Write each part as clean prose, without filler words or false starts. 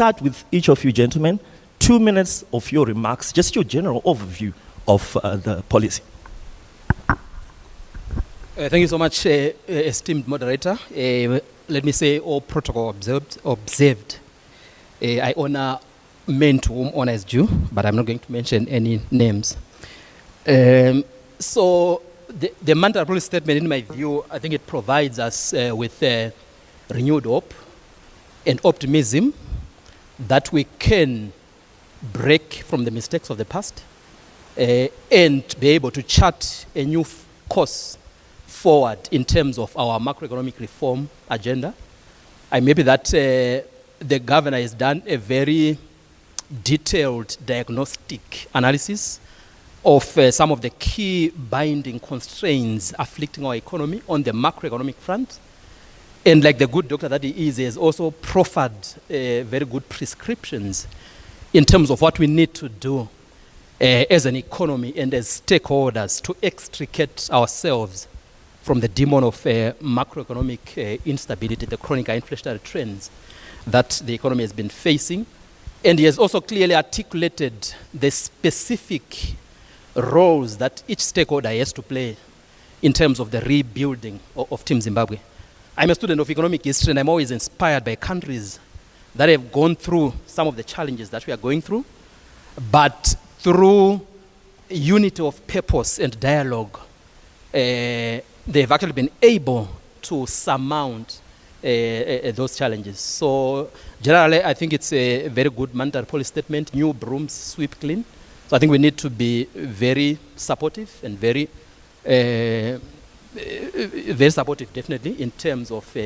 start with each of you gentlemen. 2 minutes of your remarks, just your general overview of the policy. Thank you so much, esteemed moderator. Let me say all protocol observed. I honor men to whom honor is due, but I'm not going to mention any names. So the mandatory policy statement, in my view, I think it provides us with renewed hope and optimism that we can break from the mistakes of the past and be able to chart a new course forward in terms of our macroeconomic reform agenda. I maybe that the governor has done a very detailed diagnostic analysis of some of the key binding constraints afflicting our economy on the macroeconomic front. And like the good doctor that he is, he has also proffered very good prescriptions in terms of what we need to do as an economy and as stakeholders to extricate ourselves from the demon of macroeconomic instability, the chronic inflationary trends that the economy has been facing. And he has also clearly articulated the specific roles that each stakeholder has to play in terms of the rebuilding of Team Zimbabwe. I'm a student of economic history, and I'm always inspired by countries that have gone through some of the challenges that we are going through, but through unity of purpose and dialogue, they've actually been able to surmount those challenges. So generally, I think it's a very good mandatory policy statement, new brooms sweep clean. So I think we need to be very supportive and very supportive, definitely, in terms of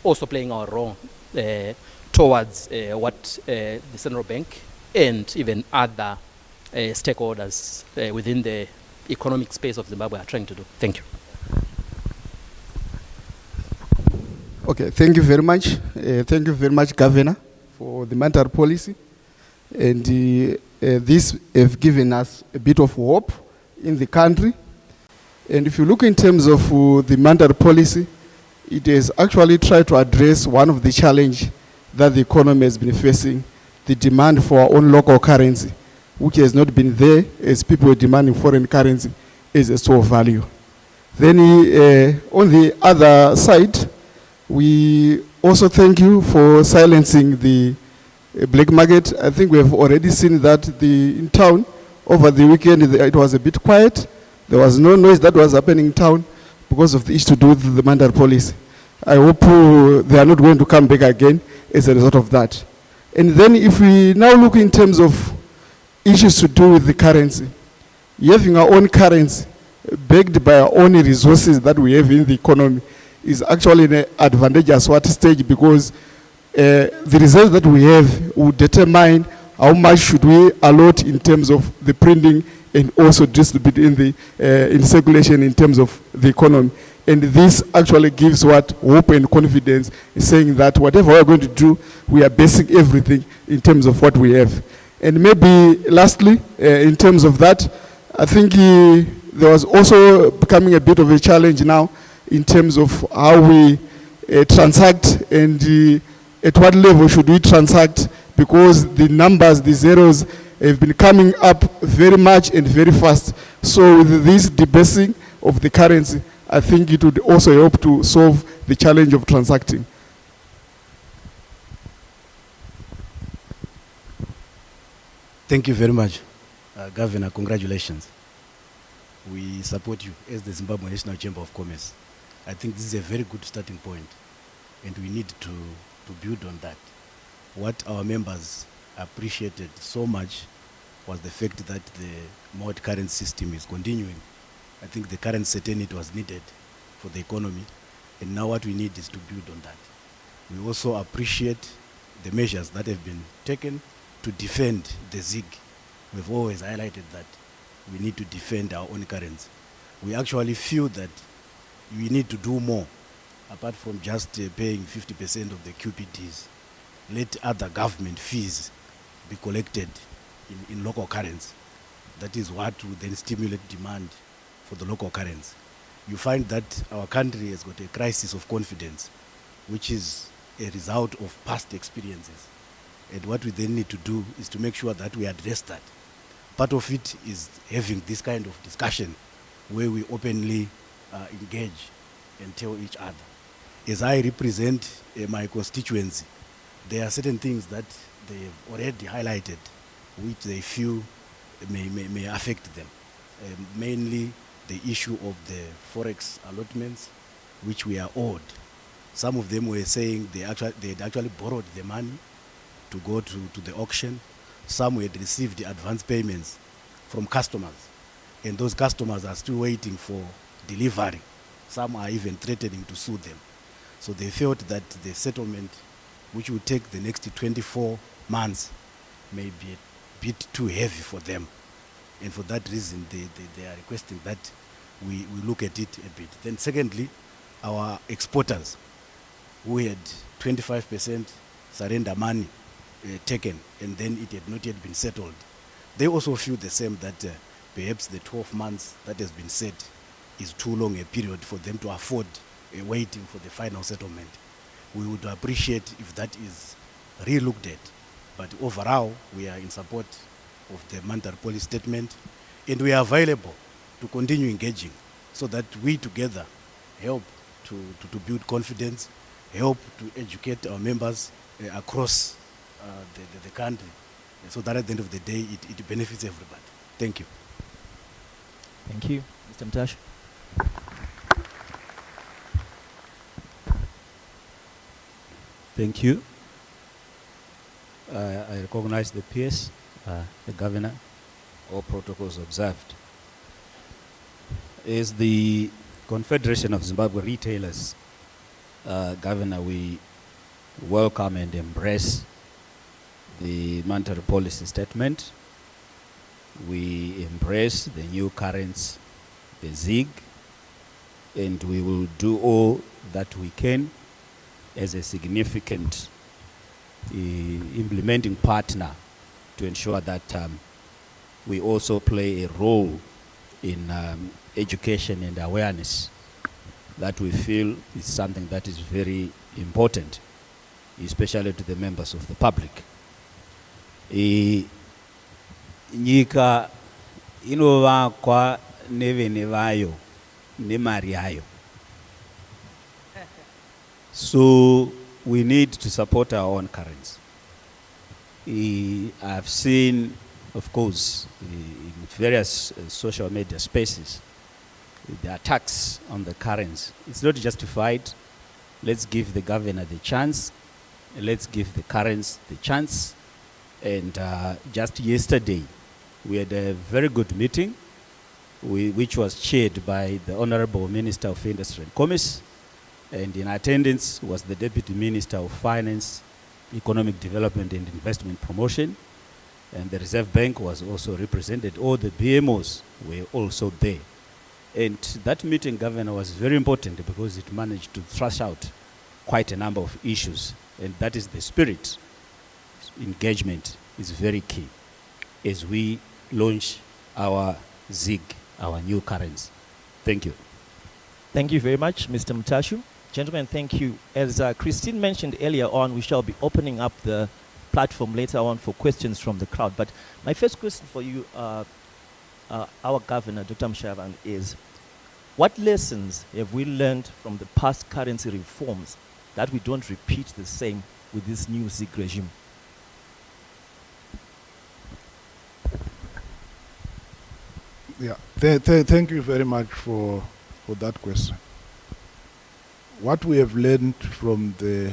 also playing our role towards what the central bank and even other stakeholders within the economic space of Zimbabwe are trying to do. Thank you. Okay, thank you very much. Thank you very much, Governor, for the monetary policy. And this have given us a bit of hope in the country. And if you look in terms of the monetary policy, it has actually tried to address one of the challenges that the economy has been facing, the demand for our own local currency, which has not been there as people were demanding foreign currency as a store of value. Then on the other side, we also thank you for silencing the black market. I think we have already seen that in town over the weekend it was a bit quiet. There was no noise that was happening in town because of the issue to do with the monetary policy. I hope they are not going to come back again as a result of that. And then if we now look in terms of issues to do with the currency, having our own currency backed by our own resources that we have in the economy is actually an advantageous stage, because the results that we have will determine how much should we allot in terms of the printing and also distribute in circulation in terms of the economy. And this actually gives hope and confidence, saying that whatever we're going to do, we are basing everything in terms of what we have. And maybe lastly, in terms of that, I think there was also becoming a bit of a challenge now in terms of how we transact and at what level should we transact, because the numbers, the zeros, have been coming up very much and very fast. So with this debasing of the currency, I think it would also help to solve the challenge of transacting. Thank you very much, Governor. Congratulations. We support you as the Zimbabwe National Chamber of Commerce. I think this is a very good starting point, and we need to build on that. What our members appreciated so much was the fact that the multi-currency system is continuing. I think the current certainty was needed for the economy, and now what we need is to build on that. We also appreciate the measures that have been taken to defend the ZiG. We've always highlighted that we need to defend our own currency. We actually feel that we need to do more, apart from just paying 50% of the QPDs. Let other government fees be collected in local currency. That is what will then stimulate demand for the local currency. You find that our country has got a crisis of confidence, which is a result of past experiences. And what we then need to do is to make sure that we address that. Part of it is having this kind of discussion where we openly engage and tell each other. As I represent my constituency, there are certain things that they have already highlighted which they feel may affect them. Mainly the issue of the forex allotments, which we are owed. Some of them were saying they had actually borrowed the money to go to the auction. Some had received advance payments from customers, and those customers are still waiting for delivery. Some are even threatening to sue them. So they felt that the settlement, which will take the next 24 months, may be a bit too heavy for them. And for that reason, they are requesting that we look at it a bit. Then secondly, our exporters, who had 25% surrender money taken, and then it had not yet been settled, they also feel the same, that perhaps the 12 months that has been set is too long a period for them to afford waiting for the final settlement. We would appreciate if that is re-looked at. But overall, we are in support of the monetary policy statement, and we are available to continue engaging so that we together help to build confidence, help to educate our members across the country, so that at the end of the day it benefits everybody. Thank you. Thank you. Mr. Mtashu. Thank you. I recognize the PS, the governor, all protocols observed. As the Confederation of Zimbabwe Retailers, Governor, we welcome and embrace the monetary policy statement. We embrace the new currency, the ZIG, and we will do all that we can as a significant implementing partner to ensure that we also play a role in education and awareness that we feel is something that is very important, especially to the members of the public. Nyika inovakwa nevene vayo nemari yayo. So we need to support our own currency. I've seen, of course, in various social media spaces, the attacks on the currency. It's not justified. Let's give the governor the chance. Let's give the currency the chance. And just yesterday, we had a very good meeting, which was chaired by the Honorable Minister of Industry and Commerce. And in attendance was the Deputy Minister of Finance, Economic Development and Investment Promotion. And the Reserve Bank was also represented. All the BMOs were also there. And that meeting, Governor, was very important because it managed to thrash out quite a number of issues. And that is the spirit. Engagement is very key as we launch our ZIG, our new currency. Thank you. Thank you very much, Mr. Mtashu. Gentlemen, thank you. As Christine mentioned earlier on, we shall be opening up the platform later on for questions from the crowd. But my first question for you, our governor, Dr. Mushayavanhu, is what lessons have we learned from the past currency reforms that we don't repeat the same with this new ZIG regime? Yeah, thank you very much for that question. What we have learned from the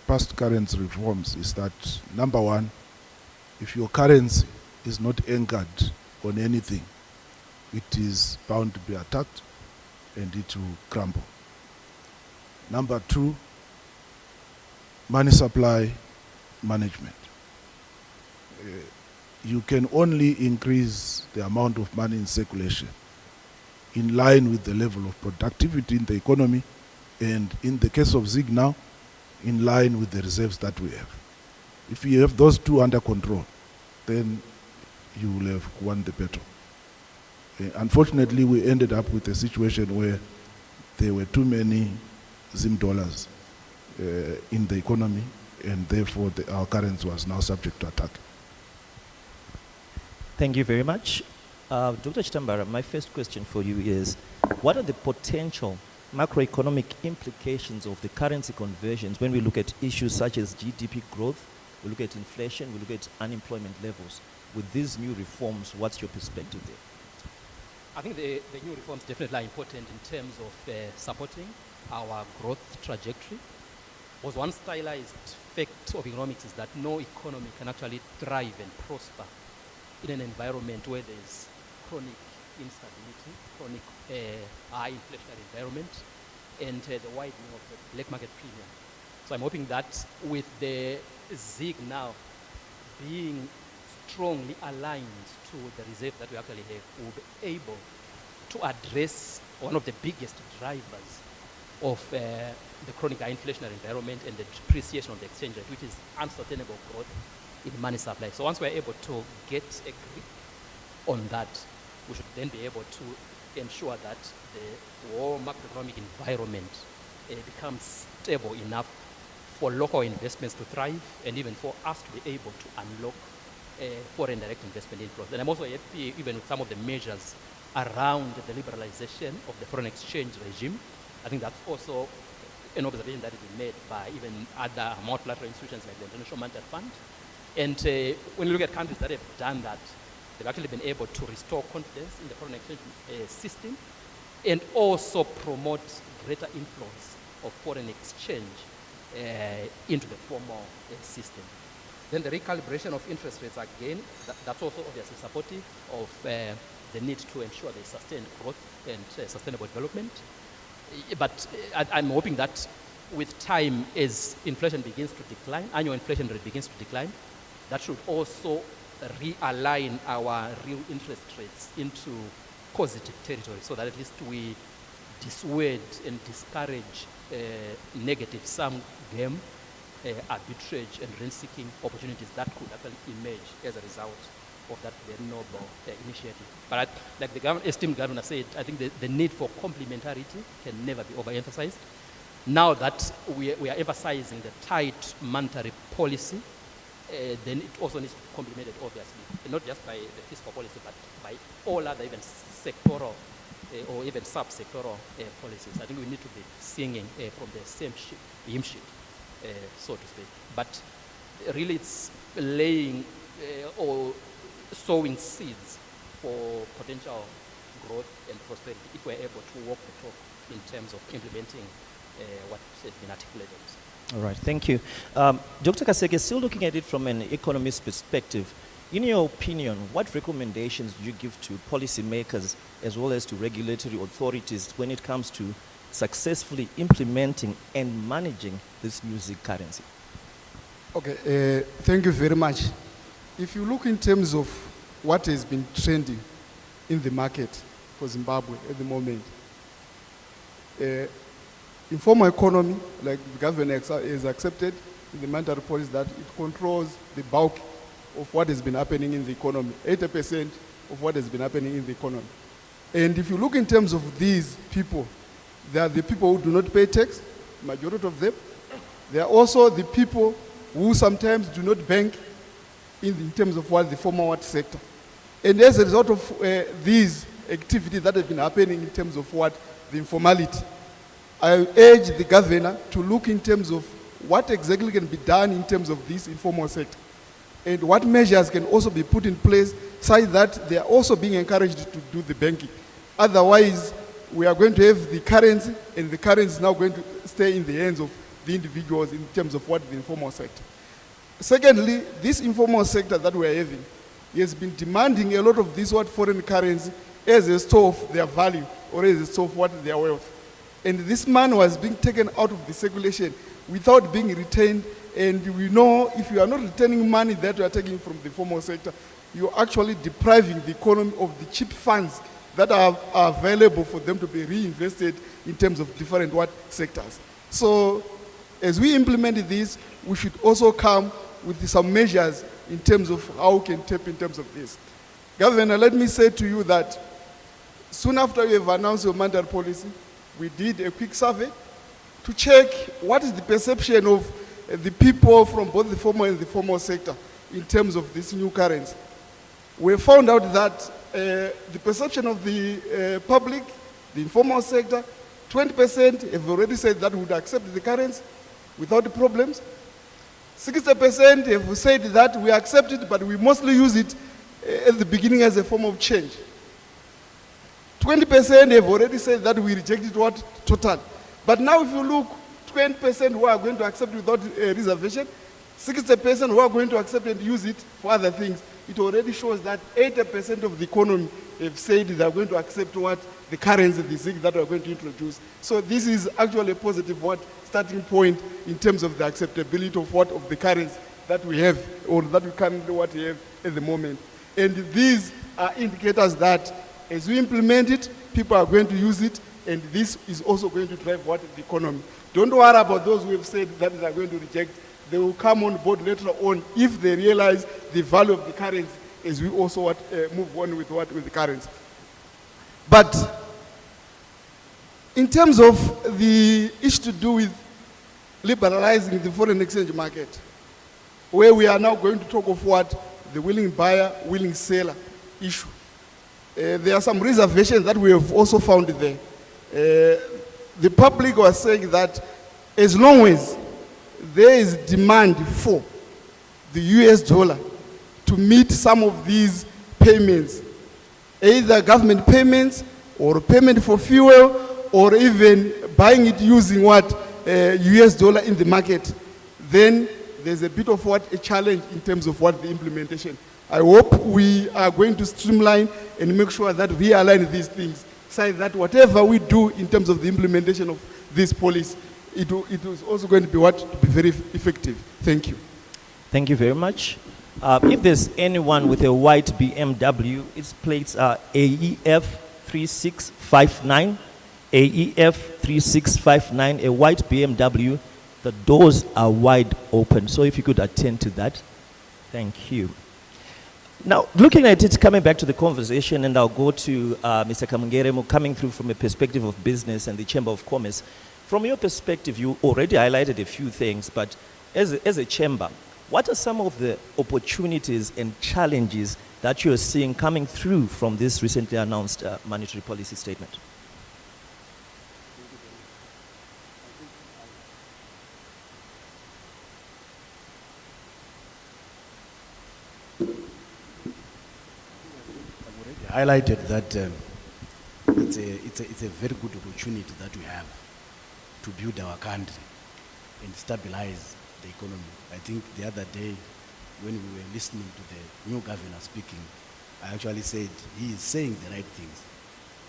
past currency reforms is that, number one, if your currency is not anchored on anything, it is bound to be attacked and it will crumble. Number two, money supply management. You can only increase the amount of money in circulation in line with the level of productivity in the economy, and in the case of ZIG now, in line with the reserves that we have. If you have those two under control, then you will have won the battle. Unfortunately, we ended up with a situation where there were too many ZIM dollars in the economy, and therefore our currency was now subject to attack. Thank you very much. Dr. Chitambara, my first question for you is, what are the potential macroeconomic implications of the currency conversions when we look at issues such as GDP growth, we look at inflation, we look at unemployment levels? With these new reforms, what's your perspective there? I think the new reforms definitely are important in terms of supporting our growth trajectory. Because one stylized fact of economics is that no economy can actually thrive and prosper in an environment where there's chronic instability, chronic high inflationary environment, and the widening of the black market premium. So I'm hoping that with the ZIG now being strongly aligned to the reserve that we actually have, we'll be able to address one of the biggest drivers of the chronic high inflationary environment and the depreciation of the exchange rate, which is unsustainable growth in money supply. So once we're able to get a grip on that, we should then be able to ensure that the whole macroeconomic environment becomes stable enough for local investments to thrive and even for us to be able to unlock foreign direct investment inflows. And I'm also happy even with some of the measures around the liberalization of the foreign exchange regime. I think that's also an observation that has been made by even other multilateral institutions like the International Monetary Fund. And when you look at countries that have done that, they've actually been able to restore confidence in the foreign exchange system and also promote greater inflows of foreign exchange into the formal system. Then the recalibration of interest rates, again, that's also obviously supportive of the need to ensure there's sustained growth and sustainable development. But I'm hoping that with time, as inflation begins to decline, annual inflation rate begins to decline, that should also realign our real interest rates into positive territory so that at least we dissuade and discourage negative sum game, arbitrage and rent-seeking opportunities that could actually emerge as a result of that very noble initiative. But like the esteemed governor said, I think the need for complementarity can never be overemphasized. Now that we are emphasizing the tight monetary policy, then it also needs to be complemented, obviously, and not just by the fiscal policy, but by all other even sectoral or even sub-sectoral policies. I think we need to be singing from the same hymn sheet, so to speak. But really it's laying or sowing seeds for potential growth and prosperity if we're able to walk the talk in terms of implementing what has been articulated. All right, thank you. Dr. Kaseke, still looking at it from an economist perspective, in your opinion, what recommendations do you give to policymakers as well as to regulatory authorities when it comes to successfully implementing and managing this new ZIG currency? Okay, thank you very much. If you look in terms of what has been trending in the market for Zimbabwe at the moment, informal economy, like the government has accepted in the monetary policy that it controls the bulk of what has been happening in the economy, 80% of what has been happening in the economy. And if you look in terms of these people, they are the people who do not pay tax, majority of them. They are also the people who sometimes do not bank in terms of what the formal sector. And as a result of these activities that have been happening in terms of what the informality, I urge the governor to look in terms of what exactly can be done in terms of this informal sector and what measures can also be put in place such that they are also being encouraged to do the banking. Otherwise, we are going to have the currency, and the currency is now going to stay in the hands of the individuals in terms of what the informal sector. Secondly, this informal sector that we are having has been demanding a lot of this what foreign currency as a store of their value or as a store of what their wealth. And this man was being taken out of the circulation without being retained. And we know if you are not returning money that you are taking from the formal sector, you are actually depriving the economy of the cheap funds that are available for them to be reinvested in terms of different sectors. So as we implement this, we should also come with some measures in terms of how we can tap in terms of this. Governor, let me say to you that soon after you have announced your monetary policy, we did a quick survey to check what is the perception of the people from both the formal and the formal sector in terms of this new currency. We found out that the perception of the public, the informal sector, 20% have already said that would accept the currency without problems. 60% have said that we accept it, but we mostly use it at the beginning as a form of change. 20% have already said that we reject it total. But now if you look, 20% who are going to accept without reservation, 60% who are going to accept and use it for other things. It already shows that 80% of the economy have said they are going to accept the currency, the ZIG that we are going to introduce. So this is actually a positive starting point in terms of the acceptability of the currency that we have, or that we currently have at the moment. And these are indicators that as we implement it, people are going to use it, and this is also going to drive the economy. Don't worry about those who have said that they are going to reject. They will come on board later on if they realize the value of the currency as we also move on with the currency. But in terms of the issue to do with liberalizing the foreign exchange market, where we are now going to talk of the willing buyer, willing seller issue. There are some reservations that we have also found there. The public was saying that as long as there is demand for the US dollar to meet some of these payments, either government payments or payment for fuel, or even buying it using US dollar in the market, then there's a bit of a challenge in terms of the implementation. I hope we are going to streamline and make sure that we align these things, so that whatever we do in terms of the implementation of this policy, it is also going to be very effective. Thank you. Thank you very much. If there's anyone with a white BMW, its plates are AEF 3659. AEF 3659, a white BMW. The doors are wide open. So if you could attend to that. Thank you. Now, looking at it, coming back to the conversation, and I'll go to Mr. Kamungeremo, coming through from a perspective of business and the Chamber of Commerce. From your perspective, you already highlighted a few things, but as a chamber, what are some of the opportunities and challenges that you're seeing coming through from this recently announced monetary policy statement? Highlighted that it's a very good opportunity that we have to build our country and stabilize the economy. I think the other day when we were listening to the new governor speaking, I actually said he is saying the right things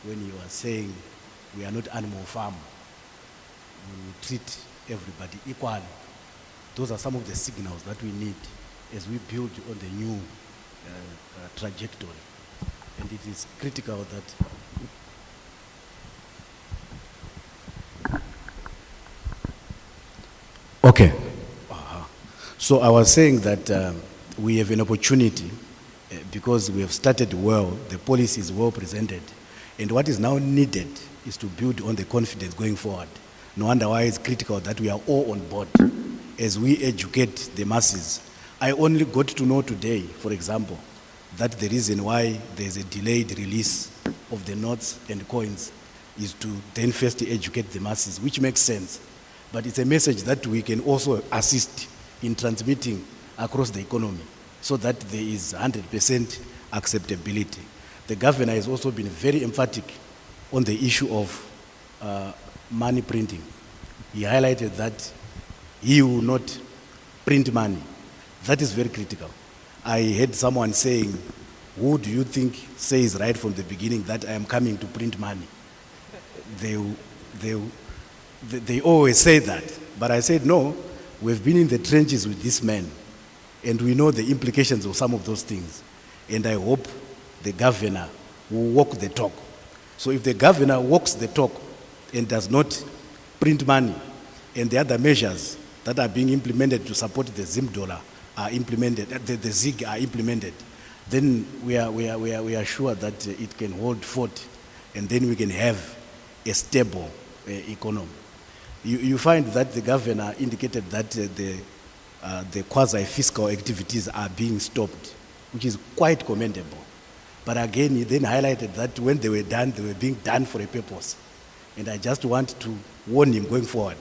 when he was saying we are not animal farm. We treat everybody equally. Those are some of the signals that we need as we build on the new trajectory. And it is critical that okay. So I was saying that we have an opportunity because we have started well, the policy is well presented, and what is now needed is to build on the confidence going forward. No wonder why it's critical that we are all on board as we educate the masses. I only got to know today, for example, that the reason why there's a delayed release of the notes and coins is to then first educate the masses, which makes sense. But it's a message that we can also assist in transmitting across the economy so that there is 100% acceptability. The governor has also been very emphatic on the issue of money printing. He highlighted that he will not print money. That is very critical. I heard someone saying, who do you think says right from the beginning that I am coming to print money? They always say that. But I said, no, we've been in the trenches with this man, and we know the implications of some of those things. And I hope the governor will walk the talk. So if the governor walks the talk and does not print money, and the other measures that are being implemented to support the ZIM dollar are implemented, the ZIG are implemented, then we are sure that it can hold fort, and then we can have a stable economy. You find that the governor indicated that the quasi-fiscal activities are being stopped, which is quite commendable. But again, he then highlighted that when they were done, they were being done for a purpose. And I just want to warn him going forward,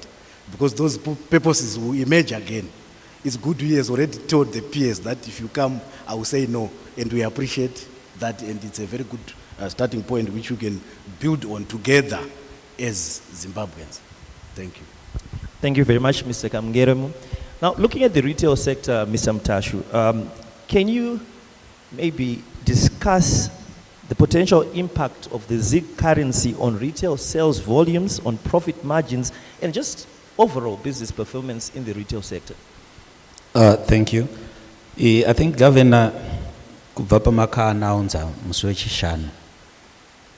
because those purposes will emerge again. It's good he has already told the peers that if you come, I will say no. And we appreciate that, and it's a very good starting point which we can build on together as Zimbabweans. Thank you. Thank you very much, Mr. Kamgeremu. Now, looking at the retail sector, Mr. Mtashu, can you maybe discuss the potential impact of the ZiG currency on retail sales volumes, on profit margins, and just overall business performance in the retail sector? Thank you. I think Governor kubva pamaka announce musi wechishanu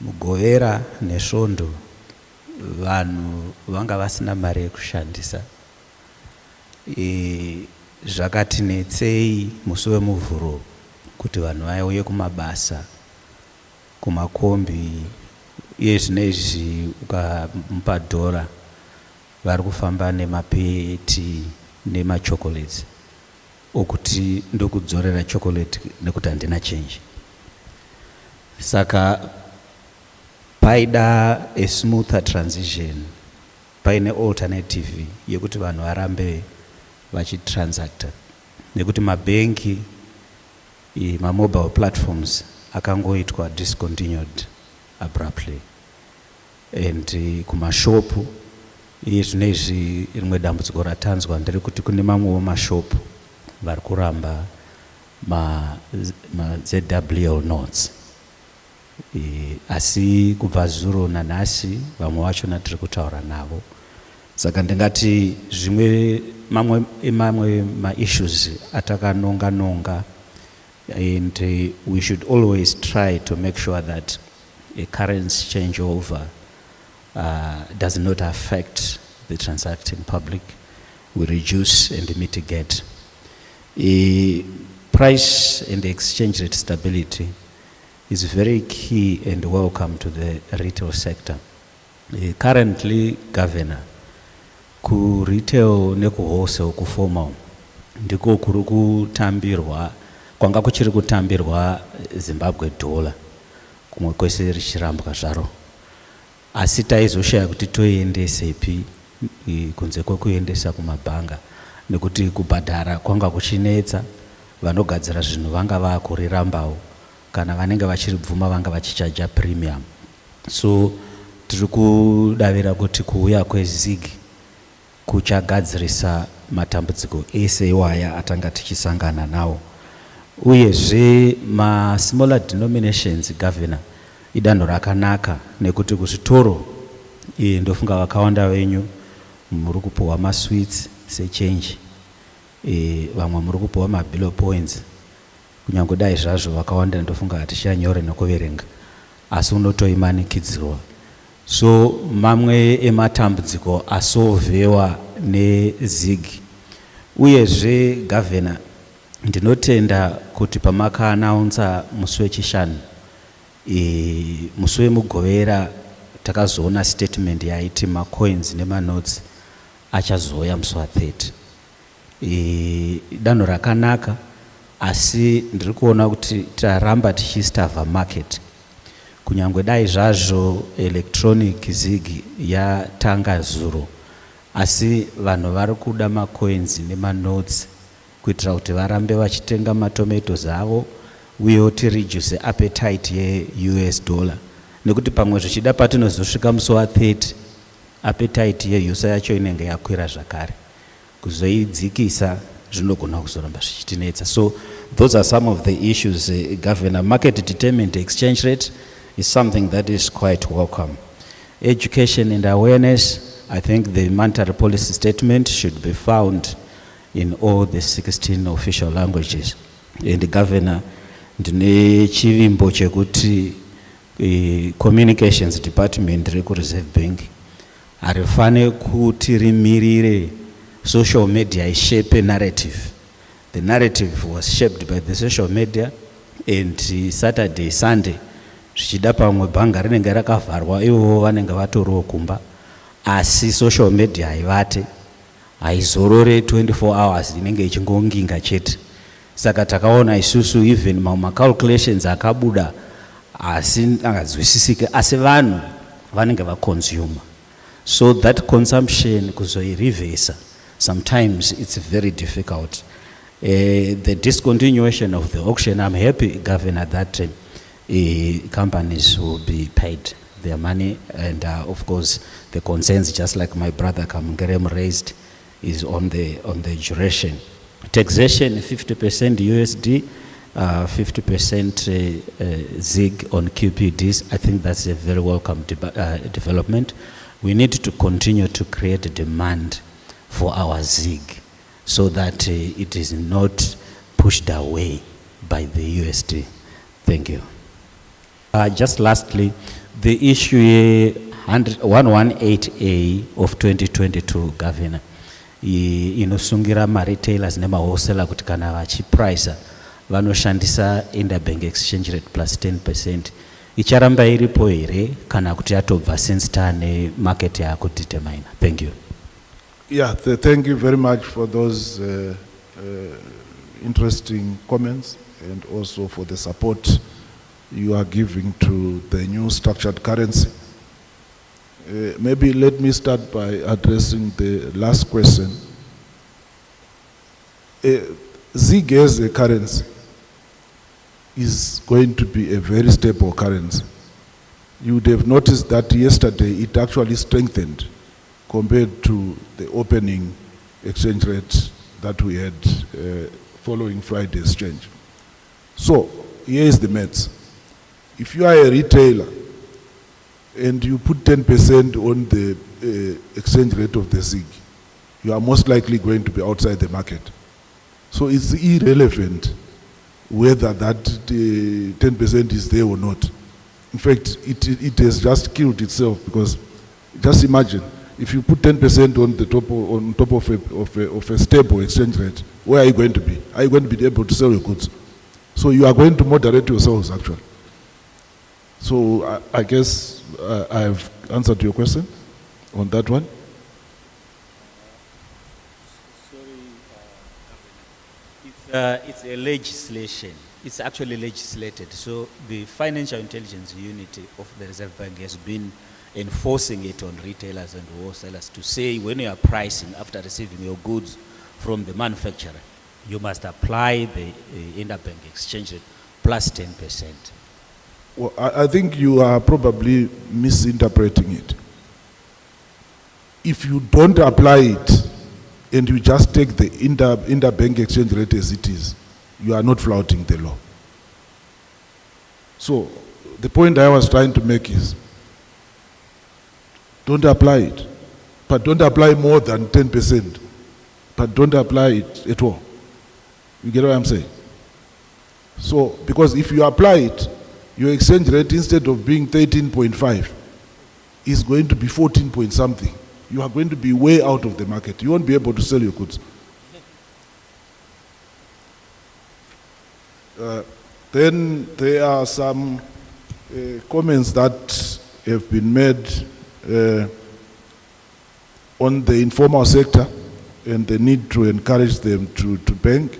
mugovera nesvondo vanhu vanga vasina mari yekushandisa. Zvakatinetsei musi wemuvhuro kuti vanhu vauye kumabasa, kumakombi, iye zvinezvi ukamupa dhora vari kufamba nemapeti nemachocolates okuti ndokudzorera chocolate nekuti handina change. Saka paida a smoother transition, paine alternative yekuti vanhu varambe vachitransacta, nekuti mabhengi, mobile platforms akangoitwa discontinued abruptly, and kumashopu iye zvinezvi rimwe dambudziko ratanzwa nderekuti kune mamwewo mashopu vari kuramba ZWL notes. Asi kubva zuro nanhasi vamwe vachona tiri kutaura navo. Saka ndingati zvimwe mamwe ma-issues atakanonga, and we should always try to make sure that a currency changeover does not affect the transacting public. We reduce and mitigate. Price and exchange rate stability is very key and welcome to the retail sector. Currently, Governor, ku retail neku wholesale ku formal ndiko kuri kutambirwa, kwanga kuchiri kutambirwa Zimbabwe dollar, kumwe kwese richirambwa zvaro. Asi taizoshaya kuti toendesepi kunze kwekuendesa kumabhanga, nekuti kubhadhara kwanga kuchinetsa, vanogadzira zvinhu vanga vakurirambawo, kana vanenge vachiribvuma vanga vachichaja premium. So tiri kudavira kuti kuuya kweZig kuchagadzirisa matambudziko ese iwaya atanga tichisangana nawo. Uyezve smaller denominations, Governor, idanho rakanaka, nekuti kuzvitoro ndofunga vakawanda venyu muri kupuwa masweets sechange, vamwe muri kupuwa mabill points. Kunyange dai zvazvo vakawanda ndofunga hatichanyore nokuverenga, asi unotoimanikidzirwa. So mamwe ematambudziko asolvewa neZig. Uyezve Governor, ndinotenda kuti pamaka announce musi wechishanu, musi wemugovera takazoona statement yaiti macoins nemanotes achazoya musi wa30. Danho rakanaka, asi ndiri kuona kuti taramba tichistava market. Kunyange dai zvazvo electronic Zig yatanga zuro, asi vanhu vari kuda macoins nemanotes kuitira kuti varambe vachitenga matomatoes avo, uyewo tireduce appetite ye-US dollar. Nekuti pamwe zvichida patinozosvika musi wa30, appetite ye-USA yacho inenge yakwira zvakare. Kuzoidzikisa zvinogona kuzoramba zvichitinetsa. So those are some of the issues. Governor, market determined exchange rate is something that is quite welcome. Education and awareness, I think the monetary policy statement should be found in all the 16 official languages. And the Governor, ndine chivimbo chekuti communications department reku Reserve Bank harifane kuti rimirire social media ishape narrative. The narrative was shaped by the social media, and Saturday, Sunday, zvichida pamwe bhanga rinenge rakavharwa, ivo vanenge vatoriwo kumba, asi social media haivate, haizorore 24 hours inenge ichingonginga chete. Saka takaona isusu even macalculations akabuda asi angazwisisike asi vanhu vanenge vaconsumer. So that consumption kuzoirevesa sometimes it's very difficult. The discontinuation of the auction, I'm happy, Governor, that companies will be paid their money, and of course the concerns, just like my brother Kamungerem raised, is on the duration. Taxation 50% USD, 50% ZIG on QPDs. I think that's a very welcome development. We need to continue to create a demand for our ZIG so that it is not pushed away by the USD. Thank you. Just lastly, the issue 118A of 2022, Governor, inosungira ma-retailers nema-wholesaler kuti kana vachiprisa vanoshandisa interbank exchange rate plus 10%. Icharamba iripo here kana kuti yatobva since tane market yakudetermine. Thank you. Yeah, thank you very much for those interesting comments and also for the support you are giving to the new structured currency. Maybe let me start by addressing the last question. ZIG as a currency is going to be a very stable currency. You would have noticed that yesterday it actually strengthened compared to the opening exchange rate that we had following Friday's change. So here is the maths. If you are a retailer and you put 10% on the exchange rate of the ZIG, you are most likely going to be outside the market. So it's irrelevant whether that 10% is there or not. In fact, it has just killed itself, because just imagine, if you put 10% on top of a stable exchange rate, where are you going to be? Are you going to be able to sell your goods? So you are going to moderate yourselves, actually. So I guess I have answered your question on that one. It's a legislation. It's actually legislated. So the Financial Intelligence Unit of the Reserve Bank has been enforcing it on retailers and wholesalers to say, when you are pricing after receiving your goods from the manufacturer, you must apply the interbank exchange rate plus 10%. Well, I think you are probably misinterpreting it. If you don't apply it and you just take the interbank exchange rate as it is, you are not flouting the law. So the point I was trying to make is, don't apply it, but don't apply more than 10%, but don't apply it at all. You get what I'm saying? So, because if you apply it, your exchange rate, instead of being 13.5, is going to be 14 point something. You are going to be way out of the market. You won't be able to sell your goods. Then there are some comments that have been made on the informal sector and the need to encourage them to bank.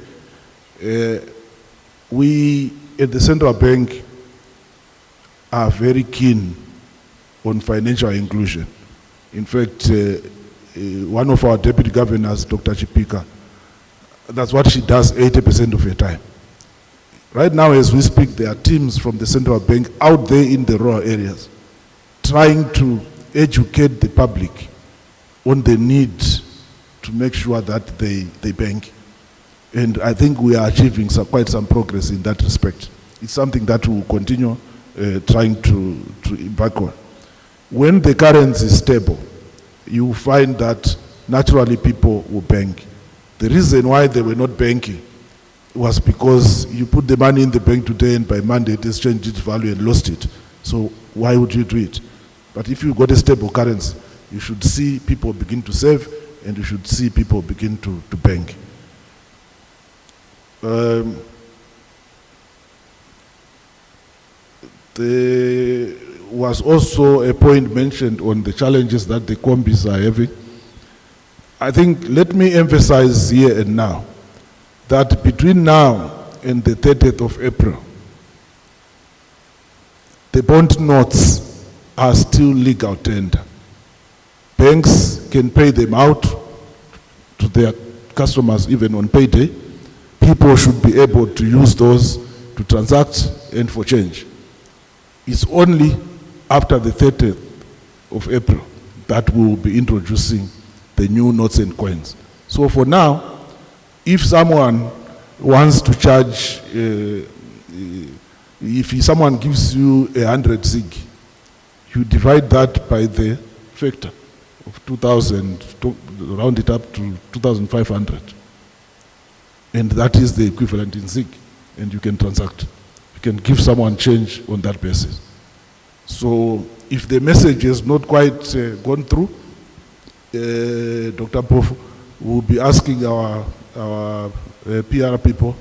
We at the central bank are very keen on financial inclusion. In fact, one of our deputy governors, Dr. Chipika, that's what she does 80% of her time. Right now, as we speak, there are teams from the central bank out there in the rural areas trying to educate the public on the need to make sure that they bank. And I think we are achieving quite some progress in that respect. It's something that we will continue trying to embark on. When the currency is stable, you find that naturally people will bank. The reason why they were not banking was because you put the money in the bank today and by Monday it exchanged its value and lost it. So why would you do it? But if you've got a stable currency, you should see people begin to save and you should see people begin to bank. was also a point mentioned on the challenges that the combis are having. I think, let me emphasize here and now that between now and the 30th of April, the bond notes are still legal tender. Banks can pay them out to their customers even on payday. People should be able to use those to transact and for change. It's only after the 30th of April that we will be introducing the new notes and coins. So for now, if someone wants to charge, if someone gives you 100 zig, you divide that by the factor of 2,000, round it up to 2,500. And that is the equivalent in zig, and you can transact. You can give someone change on that basis. So if the message has not quite gone through, Dr. Prof will be asking our PR people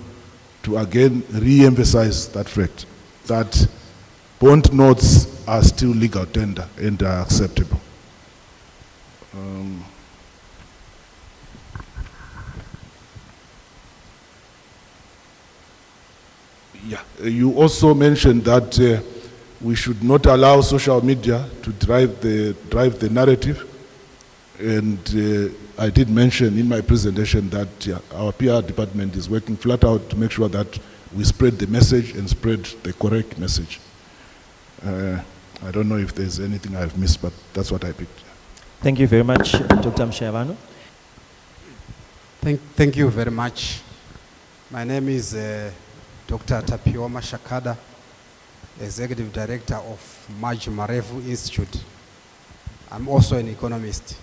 to again re-emphasize that fact, that bond notes are still legal tender and are acceptable. Yeah, you also mentioned that we should not allow social media to drive the narrative, and I did mention in my presentation that our PR department is working flat out to make sure that we spread the message and spread the correct message. I don't know if there's anything I've missed, but that's what I picked. Thank you very much, Dr. Mushayavanhu. Thank you very much. My name is Dr. Tapioma Shakada, Executive Director of Maj Marevu Institute. I'm also an economist.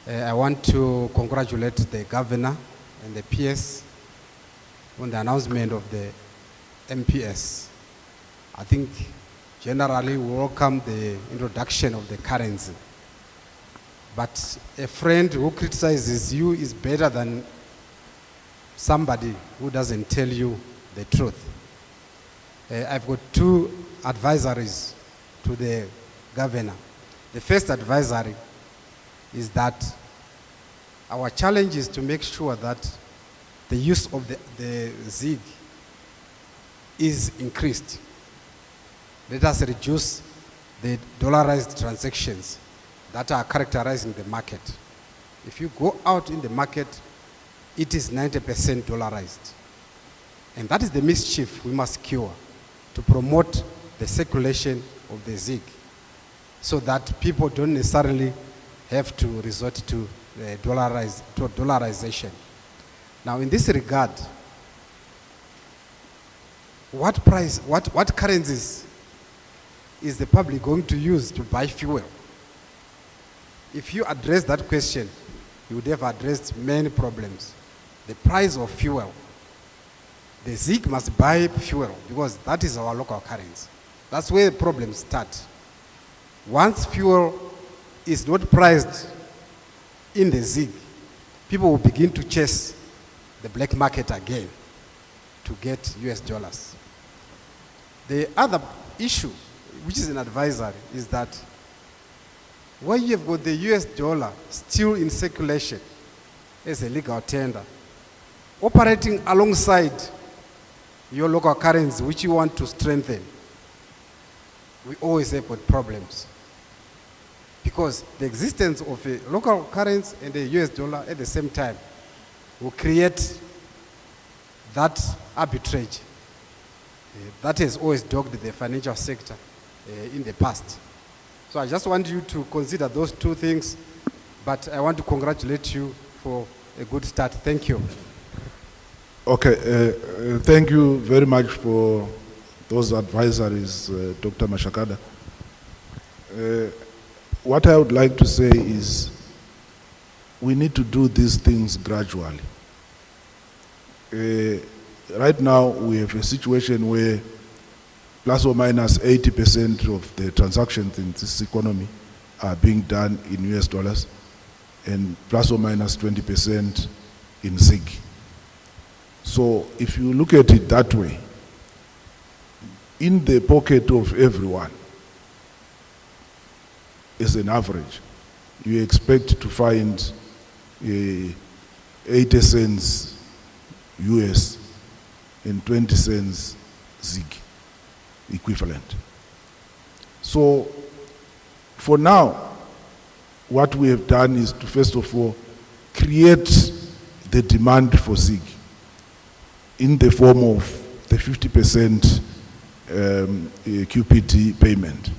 I want to congratulate the governor and the PS on the announcement of the MPS. I think generally we welcome the introduction of the currency. But a friend who criticizes you is better than somebody who doesn't tell you the truth. I've got two advisories to the governor. The first advisory is that our challenge is to make sure that the use of the ZIG is increased. Let us reduce the dollarized transactions that are characterizing the market. If you go out in the market, it is 90% dollarized. And that is the mischief we must cure, to promote the circulation of the ZIG, so that people don't necessarily have to resort to dollarization. Now, in this regard, what currencies is the public going to use to buy fuel? If you address that question, you would have addressed many problems. The price of fuel. The ZIG must buy fuel because that is our local currency. That's where the problems start. Once fuel is not priced in the ZIG, people will begin to chase the black market again to get US dollars. The other issue, which is an advisory, is that when you have got the US dollar still in circulation as a legal tender, operating alongside your local currency, which you want to strengthen, we always have got problems. Because the existence of a local currency and a US dollar at the same time will create that arbitrage that has always dogged the financial sector in the past. So I just want you to consider those two things, but I want to congratulate you for a good start. Thank you. Okay, thank you very much for those advisories, Dr. Mashakada. What I would like to say is we need to do these things gradually. Right now, we have a situation where plus or minus 80% of the transactions in this economy are being done in US dollars and plus or minus 20% in ZIG. So if you look at it that way, in the pocket of everyone, as an average, you expect to find 80 cents US and 20 cents ZIG equivalent. So for now, what we have done is to first of all create the demand for ZIG in the form of the 50% QPT payment.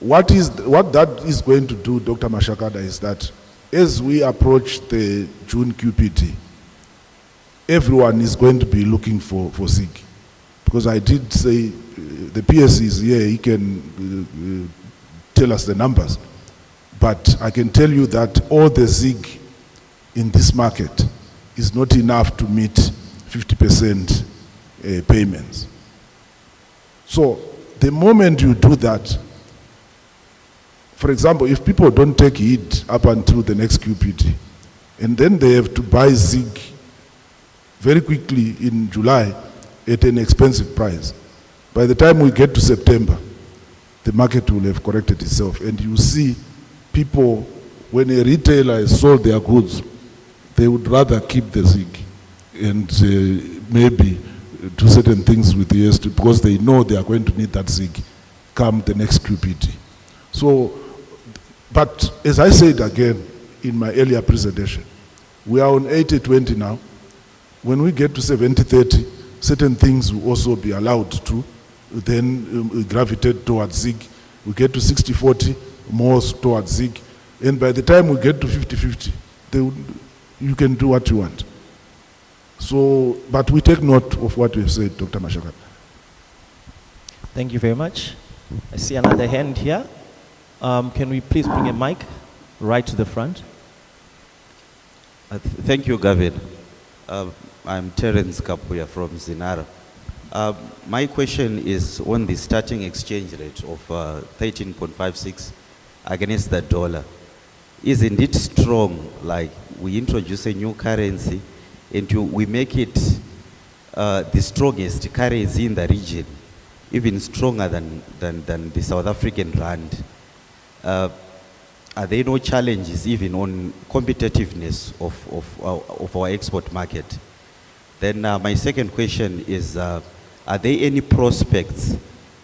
What that is going to do, Dr. Mashakada, is that as we approach the June QPT, everyone is going to be looking for ZIG. Because I did say the PS is here, he can tell us the numbers. But I can tell you that all the ZIG in this market is not enough to meet 50% payments. So the moment you do that, for example, if people don't take heed up until the next QPT, and then they have to buy ZIG very quickly in July at an expensive price, by the time we get to September, the market will have corrected itself. And you see people, when a retailer has sold their goods, they would rather keep the ZIG and maybe do certain things with the EST because they know they are going to need that ZIG come the next QPT. So, but as I said again in my earlier presentation, we are on 80-20 now. When we get to 70-30, certain things will also be allowed to then gravitate towards ZIG. We get to 60-40, more towards ZIG. And by the time we get to 50-50, you can do what you want. So, but we take note of what you have said, Dr. Mashakada. Thank you very much. I see another hand here. Can we please bring a mic right to the front? Thank you, Gavin. I'm Terence Kapuya from Zinara. My question is on the starting exchange rate of 13.56 against the dollar. Isn't it strong, like we introduce a new currency and we make it the strongest currency in the region, even stronger than the South African rand? Are there no challenges even on competitiveness of our export market? Then my second question is, are there any prospects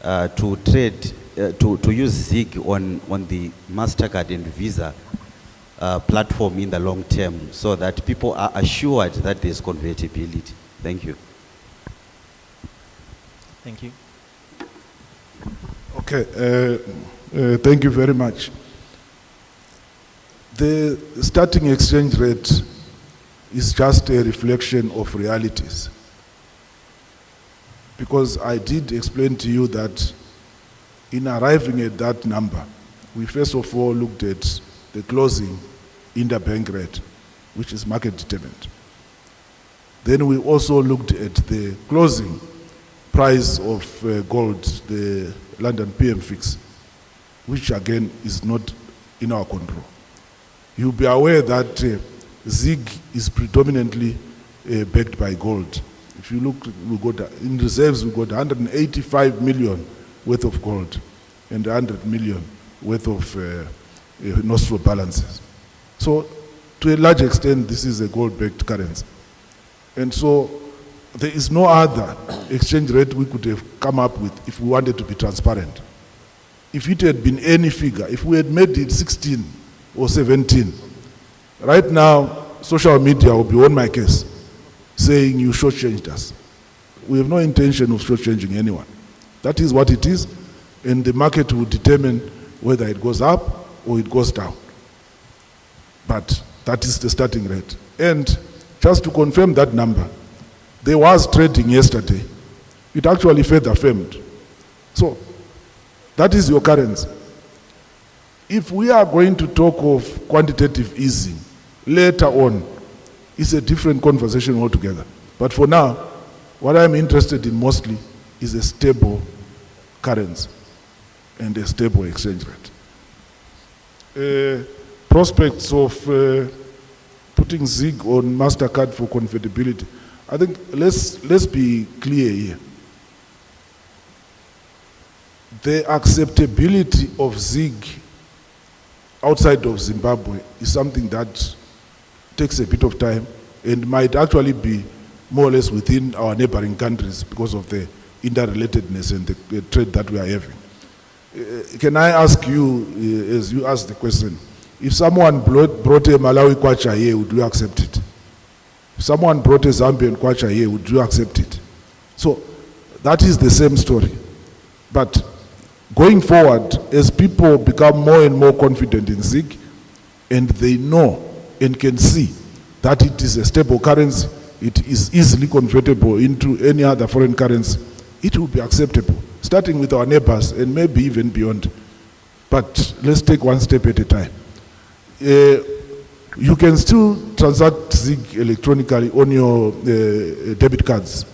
to trade, to use ZIG on the MasterCard and Visa platform in the long term so that people are assured that there's convertibility? Thank you. Thank you. Okay, thank you very much. The starting exchange rate is just a reflection of realities. Because I did explain to you that in arriving at that number, we first of all looked at the closing interbank rate, which is market determined. Then we also looked at the closing price of gold, the London PM fix, which again is not in our control. You'll be aware that ZIG is predominantly backed by gold. If you look, in reserves, we got 185 million worth of gold and 100 million worth of nostro balances. So, to a large extent, this is a gold-backed currency. And so, there is no other exchange rate we could have come up with if we wanted to be transparent. If it had been any figure, if we had made it 16 or 17, right now, social media will be on my case, saying you shortchanged us. We have no intention of shortchanging anyone. That is what it is, and the market will determine whether it goes up or it goes down. But that is the starting rate. And just to confirm that number, there was trading yesterday. It actually further affirmed. So, that is your currency. If we are going to talk of quantitative easing later on, it's a different conversation altogether. But for now, what I'm interested in mostly is a stable currency and a stable exchange rate. Prospects of putting ZIG on MasterCard for convertibility. I think let's be clear here. The acceptability of ZIG outside of Zimbabwe is something that takes a bit of time and might actually be more or less within our neighboring countries because of the interrelatedness and the trade that we are having. Can I ask you, as you asked the question, if someone brought a Malawi kwacha here, would you accept it? If someone brought a Zambian kwacha here, would you accept it? So that is the same story. But going forward, as people become more and more confident in ZIG, and they know and can see that it is a stable currency, it is easily convertible into any other foreign currency, it will be acceptable, starting with our neighbors and maybe even beyond. But let's take one step at a time. You can still transact ZIG electronically on your debit cards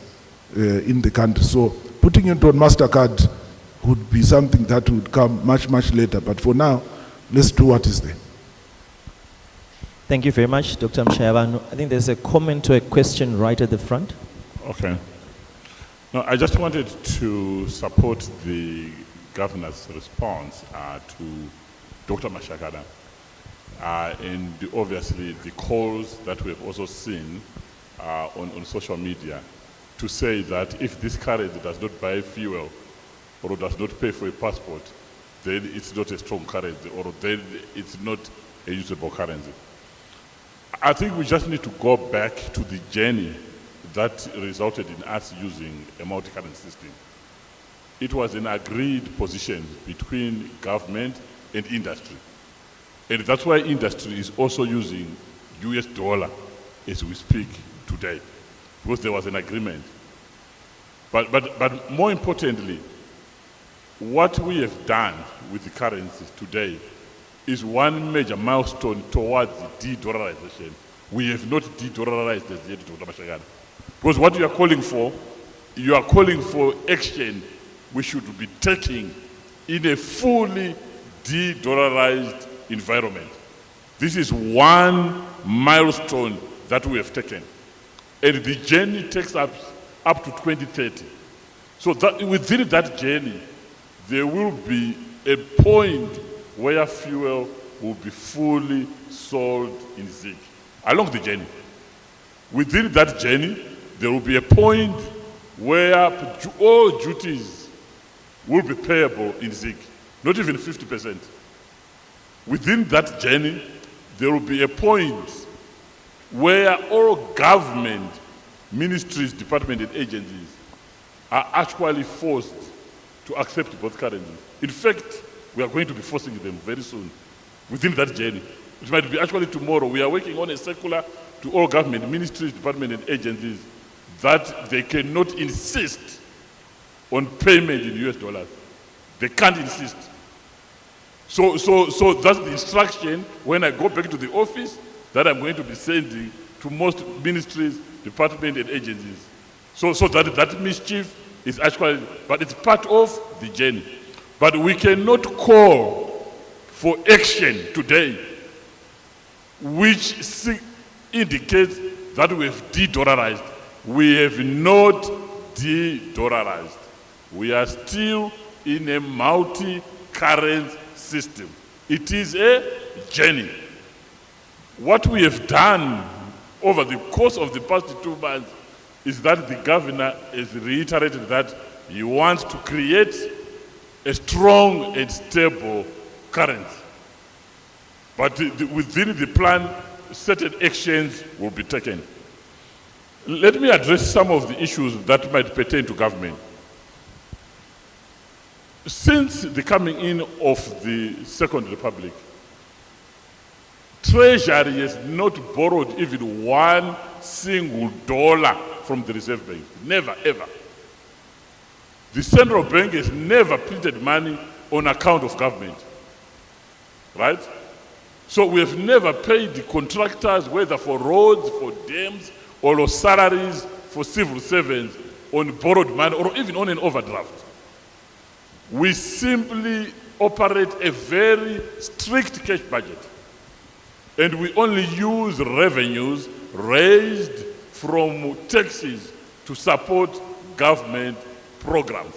in the country. So putting it on MasterCard would be something that would come much, much later. But for now, let's do what is there. Thank you very much, Dr. Mushayavanhu. I think there's a comment or a question right at the front. Okay. No, I just wanted to support the governor's response to Dr. Mashakada. And obviously the calls that we have also seen on social media to say that if this currency does not buy fuel or does not pay for a passport, then it's not a strong currency or then it's not a usable currency. I think we just need to go back to the journey that resulted in us using a multi-currency system. It was an agreed position between government and industry. And that's why industry is also using US dollar as we speak today, because there was an agreement. But more importantly, what we have done with the currency today is one major milestone towards the de-dollarization. We have not de-dollarized as yet, Dr. Mashagana. Because what you are calling for action we should be taking in a fully de-dollarized environment. This is one milestone that we have taken. And the journey takes up to 2030. So that within that journey, there will be a point where fuel will be fully sold in ZIG, along the journey. Within that journey, there will be a point where all duties will be payable in ZIG, not even 50%. Within that journey, there will be a point where all government, ministries, departments, and agencies are actually forced to accept both currencies. In fact, we are going to be forcing them very soon within that journey. It might be actually tomorrow. We are working on a circular to all government, ministries, departments, and agencies that they cannot insist on payment in US dollars. They can't insist. So that's the instruction when I go back to the office that I'm going to be sending to most ministries, departments, and agencies. So that mischief is actually, but it's part of the journey. But we cannot call for action today which indicates that we have de-dollarized. We have not de-dollarized. We are still in a multi-currency system. It is a journey. What we have done over the course of the past 2 months is that the governor has reiterated that he wants to create a strong and stable currency. But within the plan, certain actions will be taken. Let me address some of the issues that might pertain to government. Since the coming in of the Second Republic, Treasury has not borrowed even one single dollar from the Reserve Bank. Never, ever. The Central Bank has never printed money on account of government. Right? So we have never paid the contractors, whether for roads, for dams, or salaries for civil servants on borrowed money or even on an overdraft. We simply operate a very strict cash budget. And we only use revenues raised from taxes to support government programs.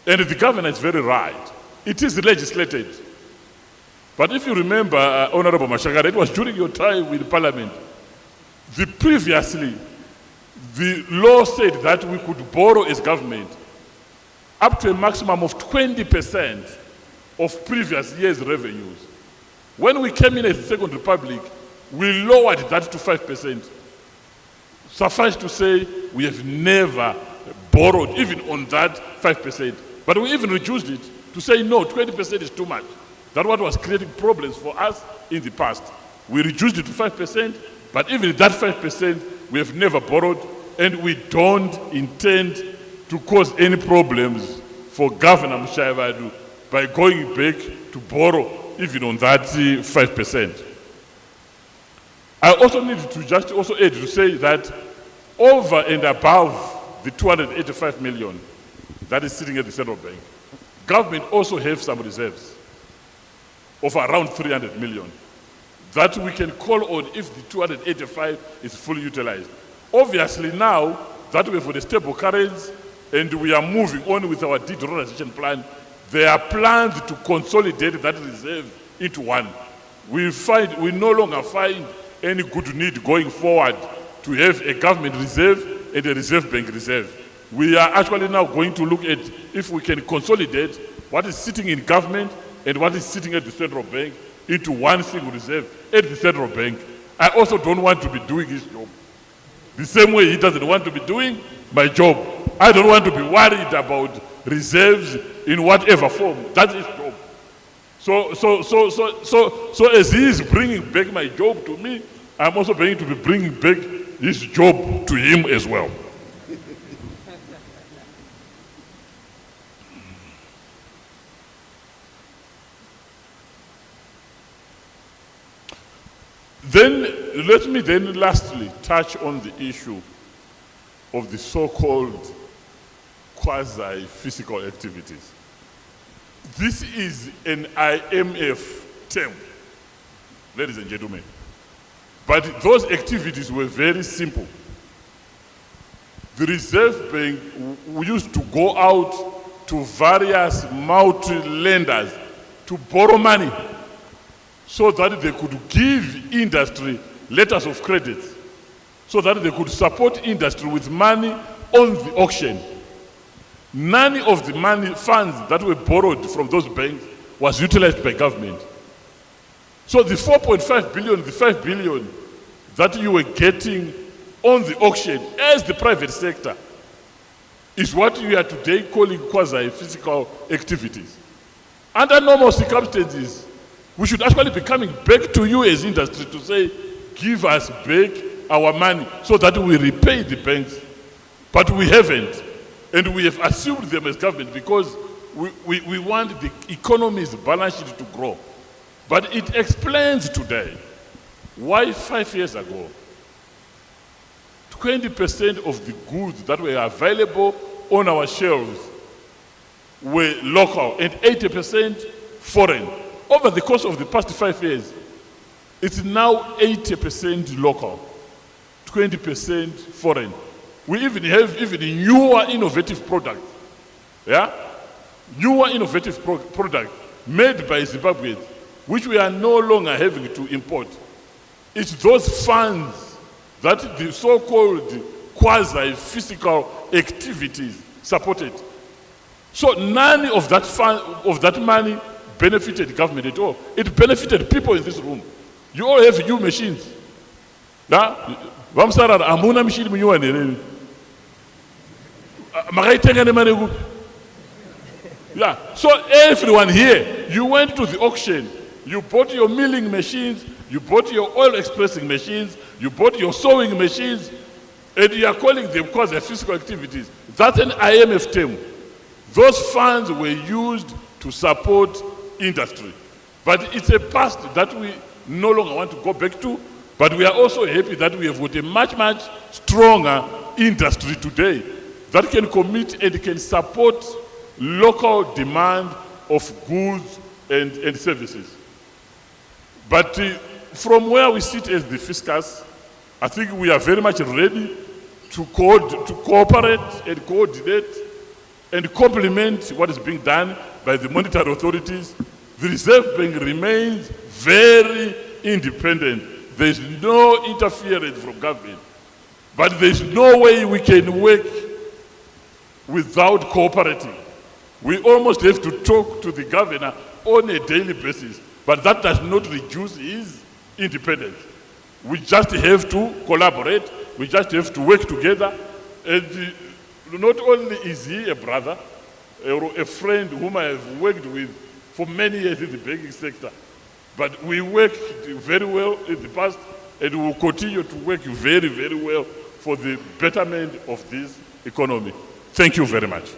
And the governor is very right. It is legislated But if you remember, Honorable Mashakada, it was during your time with Parliament. Previously, the law said that we could borrow as government up to a maximum of 20% of previous year's revenues. When we came in as the Second Republic, we lowered that to 5%. Suffice to say, we have never borrowed even on that 5%. But we even reduced it to say, no, 20% is too much. That's what was creating problems for us in the past. We reduced it to 5%, but even that 5%, we have never borrowed, and we don't intend to cause any problems for Governor Mushayavanhu by going back to borrow even on that 5%. I also need to just also add to say that over and above the 285 million that is sitting at the central bank, government also have some reserves of around 300 million that we can call on if the 285 is fully utilized. Obviously now that we have a stable currency and we are moving on with our de-dollarization plan, there are plans to consolidate that reserve into one. We no longer find any good need going forward to have a government reserve and a reserve bank reserve. We are actually now going to look at if we can consolidate what is sitting in government and what is sitting at the central bank into one single reserve at the central bank. I also don't want to be doing his job the same way he doesn't want to be doing my job. I don't want to be worried about reserves in whatever form. That's his job. So as he is bringing back my job to me, I'm also going to be bringing back his job to him as well. Then, let me then lastly touch on the issue of the so-called quasi-fiscal activities. This is an IMF term, ladies and gentlemen. But those activities were very simple. The Reserve Bank used to go out to various multi-lenders to borrow money so that they could give industry letters of credit, so that they could support industry with money on the auction. None of the money funds that were borrowed from those banks was utilized by government. So the 4.5 billion, the 5 billion that you were getting on the auction as the private sector is what you are today calling quasi-fiscal activities. Under normal circumstances, we should actually be coming back to you as industry to say, give us back our money so that we repay the banks. But we haven't. And we have assumed them as government because we want the economy's balance sheet to grow. But it explains today why 5 years ago, 20% of the goods that were available on our shelves were local and 80% foreign. Over the course of the past 5 years, it's now 80% local, 20% foreign. We even have newer innovative products, newer innovative products made by Zimbabweans, which we are no longer having to import. It's those funds that the so-called quasi-fiscal activities supported. So none of that money benefited government at all. It benefited people in this room. You all have new machines. Amuna machine mnyuwa. Yeah, so everyone here, you went to the auction, you bought your milling machines, you bought your oil expressing machines, you bought your sewing machines, and you are calling them quasi-fiscal activities. That's an IMF term. Those funds were used to support industry. But it's a past that we no longer want to go back to, but we are also happy that we have got a much, much stronger industry today that can commit and can support local demand of goods and services. But from where we sit as the fiscals, I think we are very much ready to cooperate and coordinate and complement what is being done by the monetary authorities The Reserve Bank remains very independent. There's no interference from government. But there's no way we can work without cooperating. We almost have to talk to the governor on a daily basis, but that does not reduce his independence. We just have to collaborate, we just have to work together, and not only is he a brother or a friend whom I have worked with for many years in the banking sector, but we worked very well in the past and we will continue to work very, very well for the betterment of this economy. Thank you very much.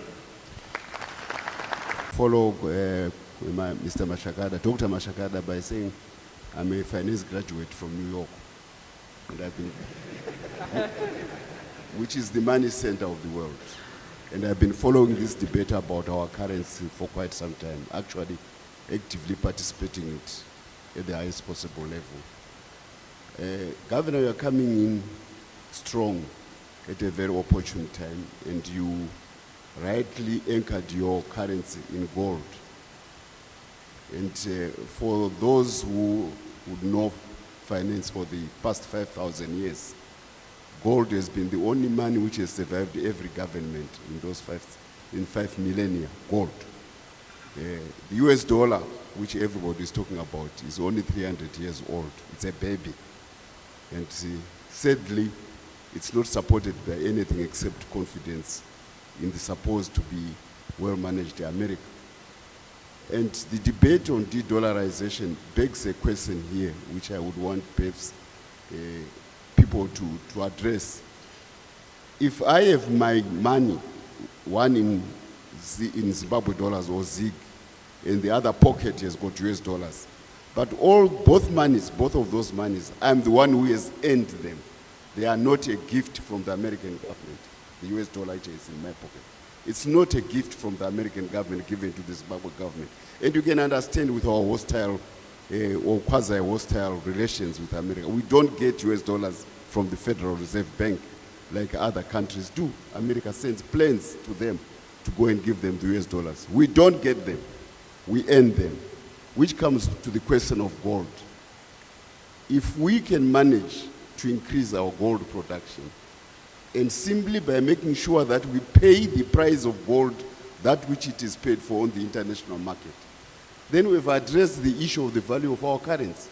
Follow Mr. Mashakada, Dr. Mashakada, by saying I'm a finance graduate from New York, and I've been, which is the money center of the world. And I've been following this debate about our currency for quite some time, actually actively participating in it at the highest possible level. Governor, you are coming in strong at a very opportune time, and you rightly anchored your currency in gold. And for those who would know finance for the past 5,000 years, gold has been the only money which has survived every government in those 5 millennia, gold. The US dollar, which everybody is talking about, is only 300 years old. It's a baby. And sadly, it's not supported by anything except confidence in the supposed to be well-managed America. And the debate on de-dollarization begs a question here, which I would want perhaps people to address. If I have my money, one in Zimbabwe dollars or ZIG, and the other pocket has got US dollars, but both of those monies, I'm the one who has earned them. They are not a gift from the American government. The US dollar is in my pocket. It's not a gift from the American government given to the Zimbabwe government. And you can understand with our hostile or quasi-hostile relations with America, we don't get US dollars from the Federal Reserve Bank like other countries do. America sends planes to them to go and give them the US dollars. We don't get them. We earn them, which comes to the question of gold. If we can manage to increase our gold production, and simply by making sure that we pay the price of gold that which it is paid for on the international market, then we've addressed the issue of the value of our currency.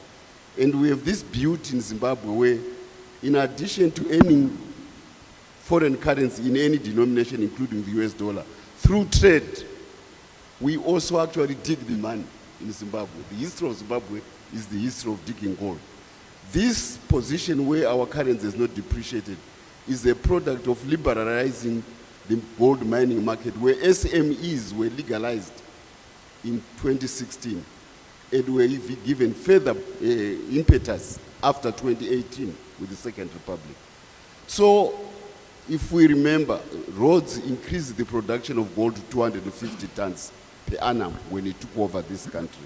And we have this beauty in Zimbabwe where, in addition to earning foreign currency in any denomination, including the US dollar, through trade, we also actually dig the money in Zimbabwe. The history of Zimbabwe is the history of digging gold. This position where our currency is not depreciated is a product of liberalizing the gold mining market, where SMEs were legalized in 2016 and were given further impetus after 2018 with the Second Republic. So if we remember, Rhodes increased the production of gold to 250 tons per annum when he took over this country.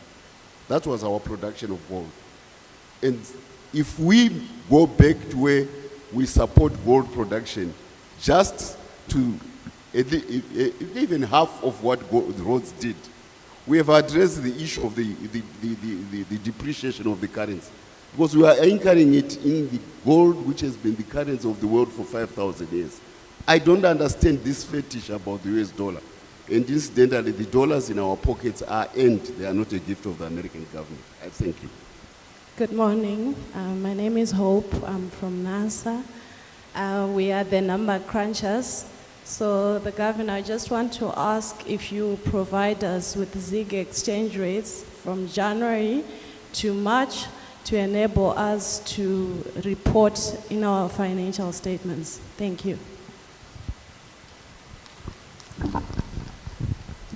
That was our production of gold. And if we go back to where we support gold production just to even half of what Rhodes did, we have addressed the issue of the depreciation of the currency, because we are anchoring it in the gold which has been the currency of the world for 5,000 years. I don't understand this fetish about the US dollar. And incidentally, the dollars in our pockets are earned. They are not a gift of the American government. I thank you. Good morning. My name is Hope. I'm from NASA. We are the number crunchers. So the governor, I just want to ask if you provide us with ZIG exchange rates from January to March to enable us to report in our financial statements. Thank you.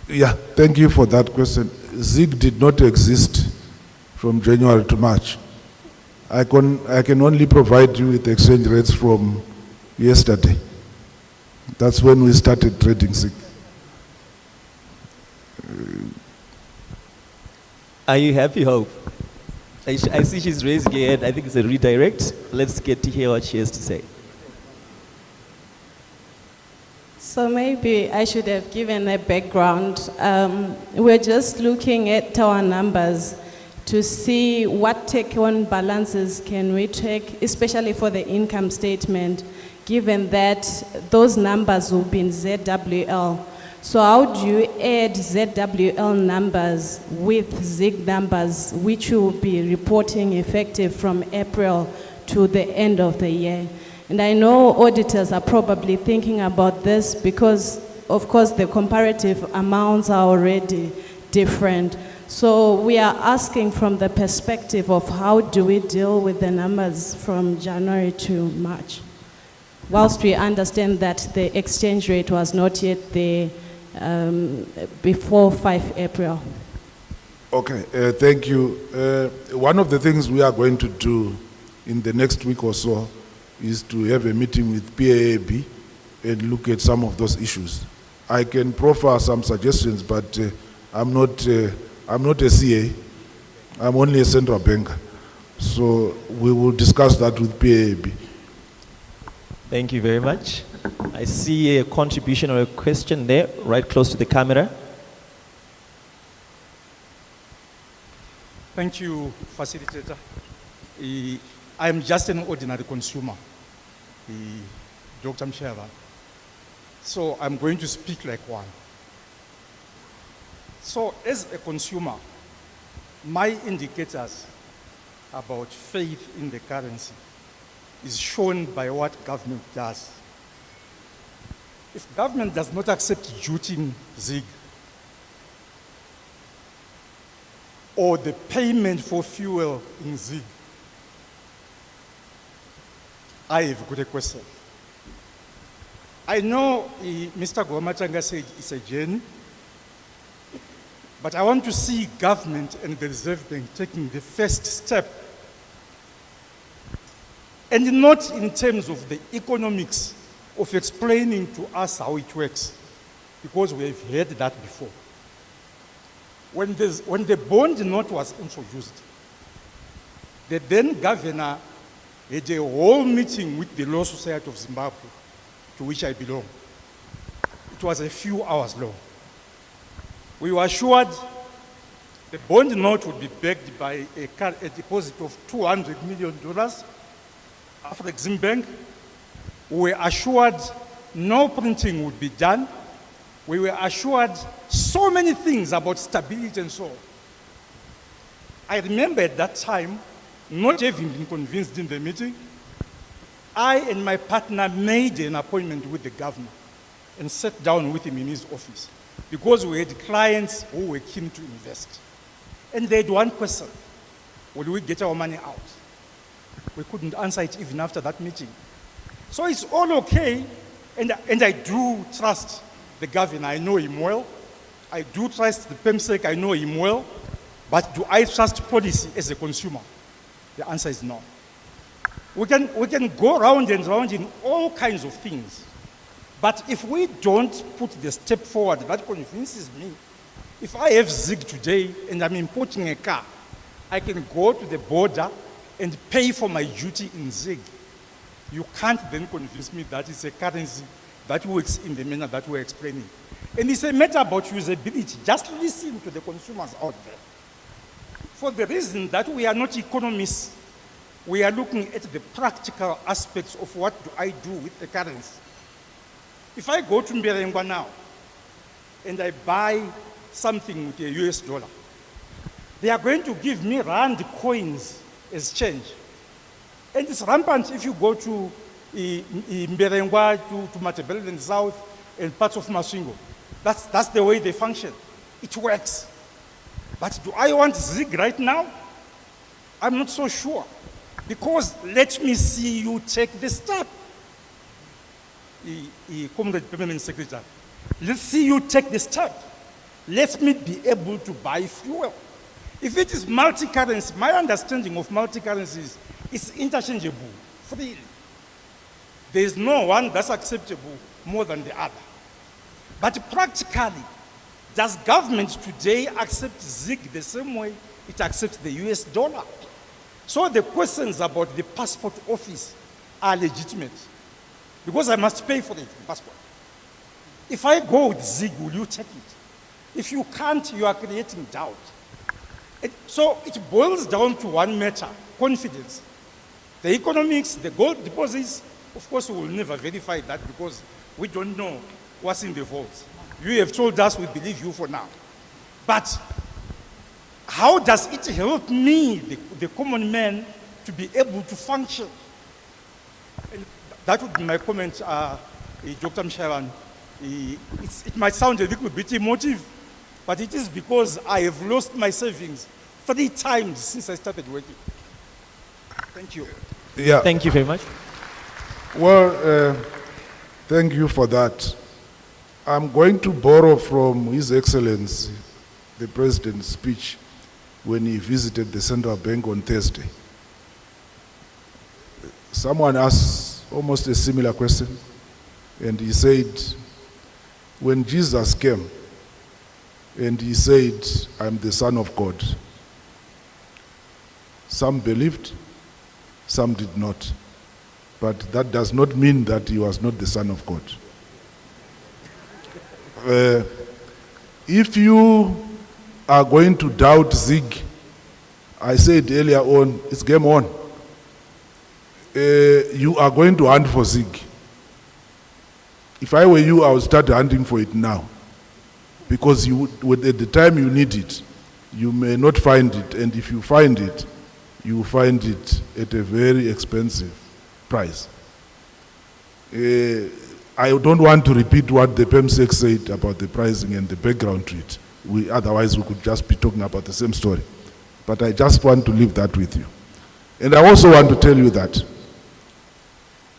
Yeah, thank you for that question. ZIG did not exist from January to March. I can only provide you with exchange rates from yesterday. That's when we started trading ZIG. Are you happy, Hope? I see she's raising her hand. I think it's a redirect. Let's get to hear what she has to say. So maybe I should have given a background. We're just looking at our numbers to see what take-on balances can we take, especially for the income statement, given that those numbers will be in ZWL. So how do you add ZWL numbers with ZIG numbers, which will be reporting effective from April to the end of the year? And I know auditors are probably thinking about this because, of course, the comparative amounts are already different. So we are asking from the perspective of how do we deal with the numbers from January to March, whilst we understand that the exchange rate was not yet there before 5 April. Okay, thank you. One of the things we are going to do in the next week or so is to have a meeting with PAAB and look at some of those issues. I can proffer some suggestions, but I'm not a CA. I'm only a central banker. So we will discuss that with PAAB. Thank you very much. I see a contribution or a question there, right close to the camera. Thank you, facilitator. I'm just an ordinary consumer, Dr. Mushayavanhu. So I'm going to speak like one. So as a consumer, my indicators about faith in the currency is shown by what government does. If government does not accept duty in ZIG, or the payment for fuel in ZIG, I have got a question. I know Mr. Gwamachanga said it's a journey, but I want to see government and the Reserve Bank taking the first step, and not in terms of the economics of explaining to us how it works, because we have heard that before. When the bond note was introduced, the then governor had a whole meeting with the Law Society of Zimbabwe, to which I belong. It was a few hours long. We were assured the bond note would be backed by a deposit of $200 million after Exim Bank. We were assured no printing would be done. We were assured so many things about stability and so on. I remember at that time, not having been convinced in the meeting, I and my partner made an appointment with the governor and sat down with him in his office because we had clients who were keen to invest. And they had one question: will we get our money out? We couldn't answer it even after that meeting. So it's all okay, and I do trust the governor. I know him well. I do trust the PEMSEC. I know him well. But do I trust policy as a consumer? The answer is no. We can go round and round in all kinds of things. But if we don't put the step forward that convinces me, if I have ZIG today and I'm importing a car, I can go to the border and pay for my duty in ZIG. You can't then convince me that it's a currency that works in the manner that we're explaining. And it's a matter about usability. Just listen to the consumers out there. For the reason that we are not economists, we are looking at the practical aspects of what do I do with the currency. If I go to Mberengwa now and I buy something with a US dollar, they are going to give me rand coins as change. And it's rampant if you go to Mberengwa, to Matabeleland South, and parts of Masvingo. That's the way they function. It works. But do I want ZIG right now? I'm not so sure. Because let me see you take the step. Comrade Permanent Secretary, let's see you take the step. Let me be able to buy fuel. If it is multi-currency, my understanding of multi-currencies is interchangeable, freely. There is no one that's acceptable more than the other. But practically, does government today accept ZIG the same way it accepts the US dollar? So the questions about the passport office are legitimate, because I must pay for it, the passport. If I go with ZIG, will you take it? If you can't, you are creating doubt. So it boils down to one matter, confidence. The economics, the gold deposits, of course we will never verify that because we don't know what's in the vaults. You have told us we believe you for now. But how does it help me, the common man, to be able to function? And that would be my comment, Dr. Mushayavanhu. It might sound a little bit emotive, but it is because I have lost my savings 3 times since I started working. Thank you. Yeah. Thank you very much. Well, thank you for that. I'm going to borrow from His Excellency, the President's speech when he visited the Central Bank on Thursday. Someone asked almost a similar question, and he said, when Jesus came, and he said, I'm the Son of God, some believed, some did not. But that does not mean that he was not the Son of God. If you are going to doubt ZIG, I said earlier on, it's game on. You are going to hunt for ZIG. If I were you, I would start hunting for it now. Because at the time you need it, you may not find it. And if you find it, you will find it at a very expensive price. I don't want to repeat what the PEMSEC said about the pricing and the background to it. Otherwise, we could just be talking about the same story. But I just want to leave that with you. And I also want to tell you that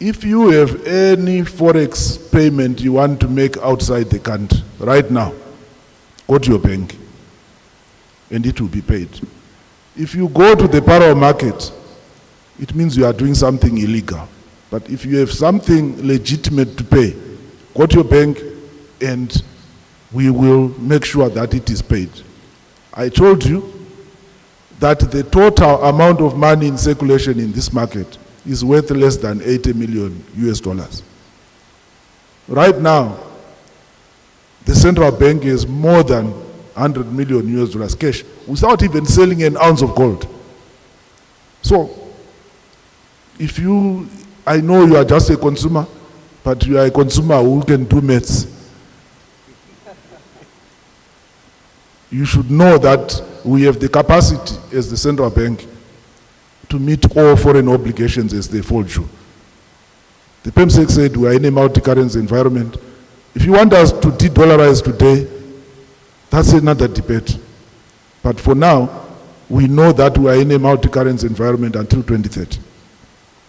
if you have any forex payment you want to make outside the country, right now, go to your bank and it will be paid. If you go to the parallel market, it means you are doing something illegal. But if you have something legitimate to pay, go to your bank and we will make sure that it is paid. I told you that the total amount of money in circulation in this market is worth less than 80 million US dollars. Right now, the central bank has more than 100 million US dollars cash without even selling an ounce of gold. So, I know you are just a consumer, but you are a consumer who can do maths. You should know that we have the capacity as the central bank to meet all foreign obligations as they fall due. The PEMSEC said we are in a multi-currency environment. If you want us to de-dollarize today, that's another debate. But for now, we know that we are in a multi-currency environment until 2030.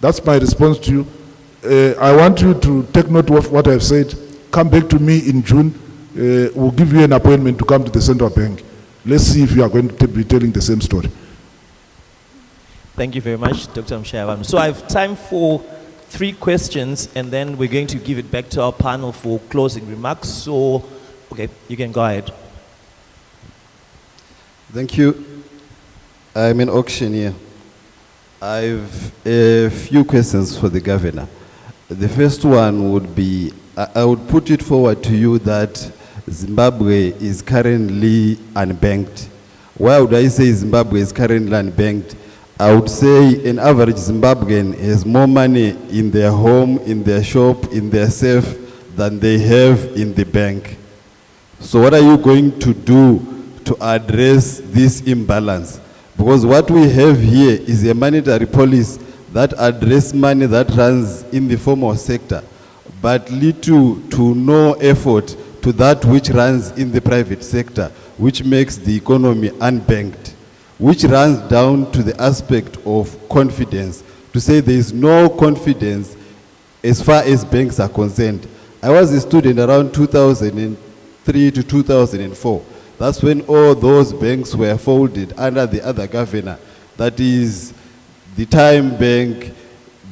That's my response to you. I want you to take note of what I've said. Come back to me in June. We'll give you an appointment to come to the central bank. Let's see if you are going to be telling the same story. Thank you very much, Dr. Mushayavanhu. So I have time for 3 questions, and then we're going to give it back to our panel for closing remarks. So, okay, you can go ahead. Thank you. I'm an auctioneer. I've a few questions for the governor. The first one would be, I would put it forward to you that Zimbabwe is currently unbanked. Why would I say Zimbabwe is currently unbanked? I would say an average Zimbabwean has more money in their home, in their shop, in their safe than they have in the bank. So what are you going to do to address this imbalance? Because what we have here is a monetary policy that addresses money that runs in the formal sector, but little to no effort to that which runs in the private sector, which makes the economy unbanked, which runs down to the aspect of confidence, to say there is no confidence as far as banks are concerned. I was a student around 2003 to 2004. That's when all those banks were folded under the other governor. That is the Time Bank,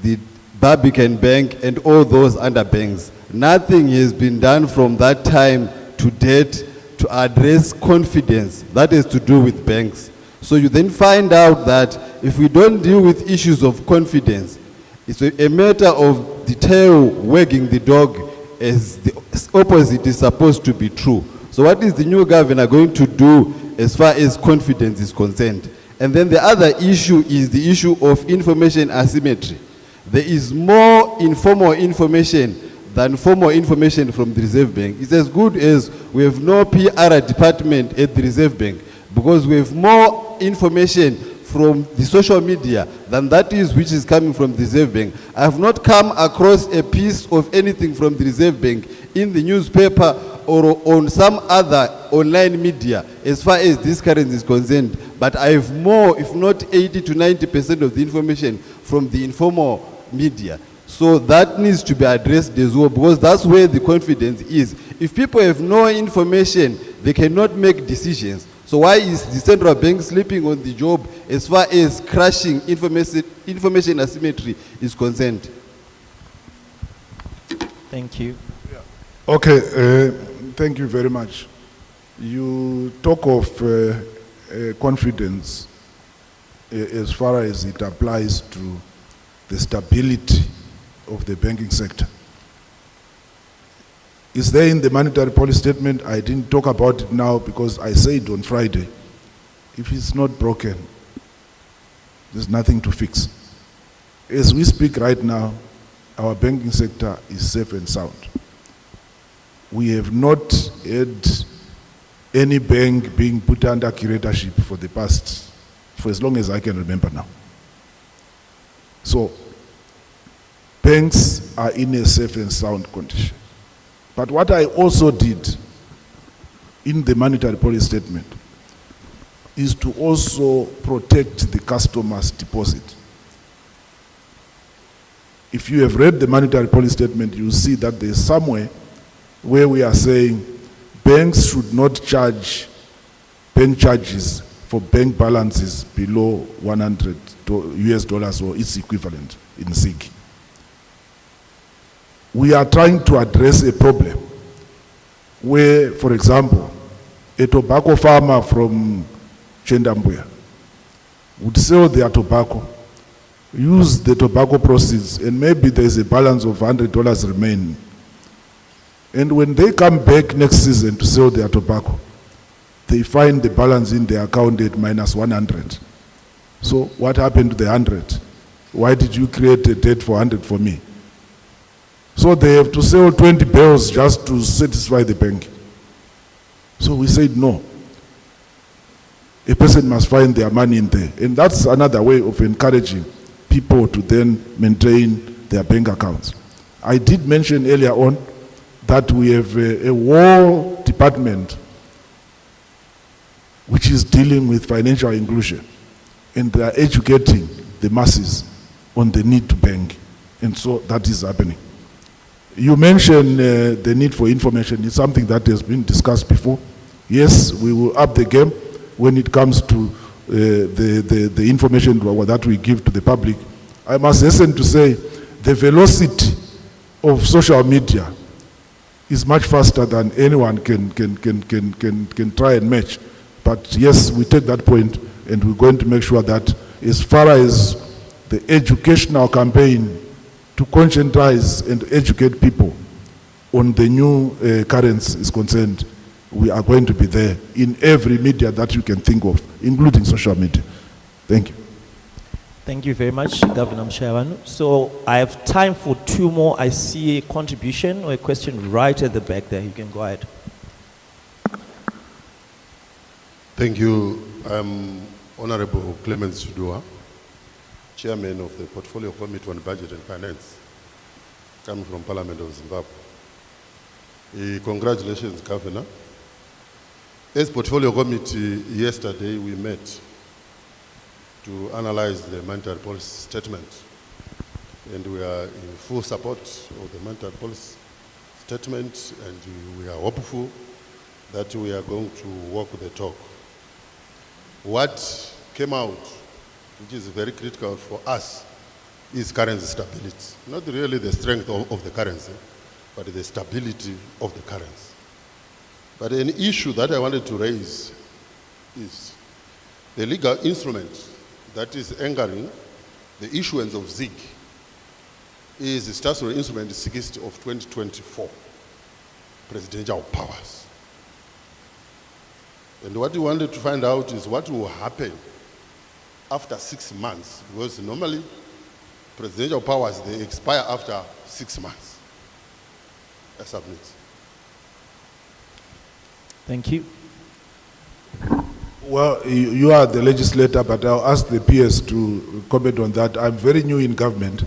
the Barbican Bank, and all those under banks. Nothing has been done from that time to date to address confidence. That is to do with banks. So you then find out that if we don't deal with issues of confidence, it's a matter of the tail wagging the dog as the opposite is supposed to be true. So what is the new governor going to do as far as confidence is concerned? And then the other issue is the issue of information asymmetry. There is more informal information than formal information from the Reserve Bank. It's as good as we have no PR department at the Reserve Bank, because we have more information from the social media than that is which is coming from the Reserve Bank. I have not come across a piece of anything from the Reserve Bank in the newspaper or on some other online media as far as this currency is concerned, but I have more, if not 80 to 90% of the information from the informal media. So that needs to be addressed as well, because that's where the confidence is. If people have no information, they cannot make decisions. So why is the central bank sleeping on the job as far as crushing information asymmetry is concerned? Thank you. Okay, thank you very much. You talk of confidence as far as it applies to the stability of the banking sector. Is there in the monetary policy statement? I didn't talk about it now because I said on Friday, if it's not broken, there's nothing to fix. As we speak right now, our banking sector is safe and sound. We have not had any bank being put under curatorship for as long as I can remember now. So, banks are in a safe and sound condition. But what I also did in the monetary policy statement is to also protect the customer's deposit. If you have read the monetary policy statement, you will see that there's somewhere where we are saying banks should not charge bank charges for bank balances below $100 or its equivalent in SIG. We are trying to address a problem where, for example, a tobacco farmer from Chendambuya would sell their tobacco, use the tobacco proceeds, and maybe there's a balance of $100 remaining. And when they come back next season to sell their tobacco, they find the balance in their account at minus 100. So what happened to the 100? Why did you create a debt for 100 for me? So they have to sell 20 bills just to satisfy the bank. So we said no. A person must find their money in there. And that's another way of encouraging people to then maintain their bank accounts. I did mention earlier on that we have a war department which is dealing with financial inclusion, and they are educating the masses on the need to bank. And so that is happening. You mentioned the need for information. It's something that has been discussed before. Yes, we will up the game when it comes to the information that we give to the public. I must hasten to say the velocity of social media is much faster than anyone can try and match. But yes, we take that point, and we're going to make sure that as far as the educational campaign to conscientize and educate people on the new currency is concerned, we are going to be there in every media that you can think of, including social media. Thank you. Thank you very much, Governor Mushayavanhu. So I have time for two more. I see a contribution or a question right at the back there. You can go ahead. Thank you. I'm Honorable Clemens Chudua, Chairman of the Portfolio Committee on Budget and Finance, coming from Parliament of Zimbabwe. Congratulations, Governor. As Portfolio Committee, yesterday we met to analyze the monetary policy statement, and we are in full support of the monetary policy statement, and we are hopeful that we are going to walk the talk. What came out, which is very critical for us, is currency stability. Not really the strength of the currency, but the stability of the currency. But an issue that I wanted to raise is the legal instrument that is anchoring the issuance of ZIG is the statutory instrument 60 of 2024. presidential powers. And what we wanted to find out is what will happen after 6 months, because normally presidential powers, they expire after 6 months. I submit. Thank you. Well, you are the legislator, but I'll ask the PS to comment on that. I'm very new in government.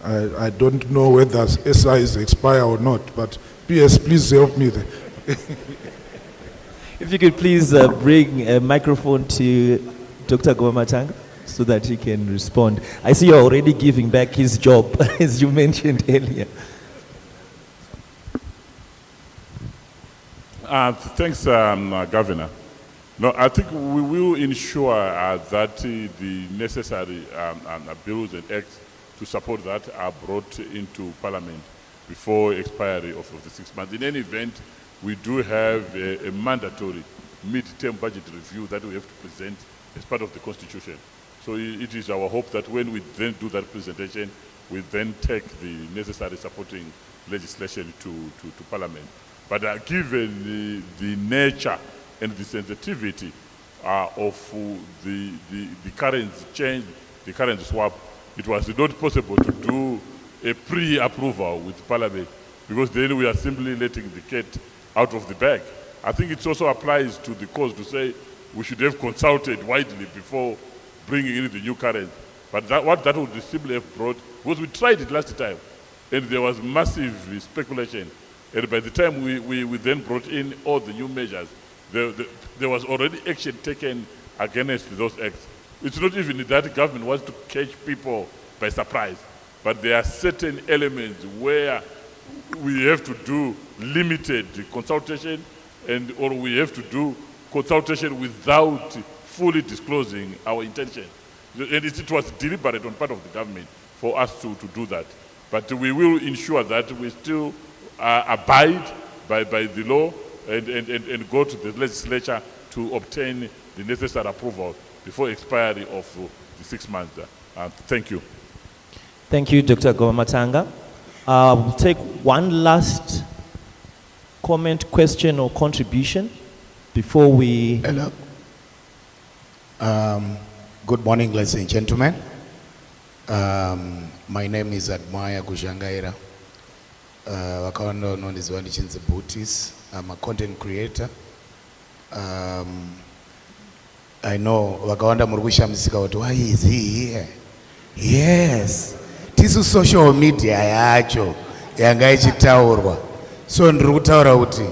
I don't know whether SIs expire or not, but PS, please help me there. If you could please bring a microphone to Dr. Gomatanga so that he can respond. I see you're already giving back his job, as you mentioned earlier. Thanks, Governor. No, I think we will ensure that the necessary bills and acts to support that are brought into Parliament before expiry of the 6 months. In any event, we do have a mandatory mid-term budget review that we have to present as part of the Constitution. So it is our hope that when we then do that presentation, we then take the necessary supporting legislation to Parliament. But given the nature and the sensitivity of the current change, the current swap, it was not possible to do a pre-approval with Parliament, because then we are simply letting the cat out of the bag. I think it also applies to the cause to say we should have consulted widely before bringing in the new current. But what that would simply have brought, because we tried it last time, and there was massive speculation. And by the time we then brought in all the new measures, there was already action taken against those acts. It's not even that the government wants to catch people by surprise, but there are certain elements where we have to do limited consultation, or we have to do consultation without fully disclosing our intention. And it was deliberate on part of the government for us to do that. But we will ensure that we still abide by the law and go to the legislature to obtain the necessary approval before expiry of the 6 months. Thank you. Thank you, Dr. Gomatanga. We'll take one last comment, question, or contribution before we... Hello. Good morning, ladies and gentlemen. My name is Admire Gushangaira. Known as Wanichinzi Booties. I'm a content creator. I know Wakawanda Murugusha Msika watu, why is he here? Yes. Tisu social media yacho yangaichi taurwa. So ndrukutaura uti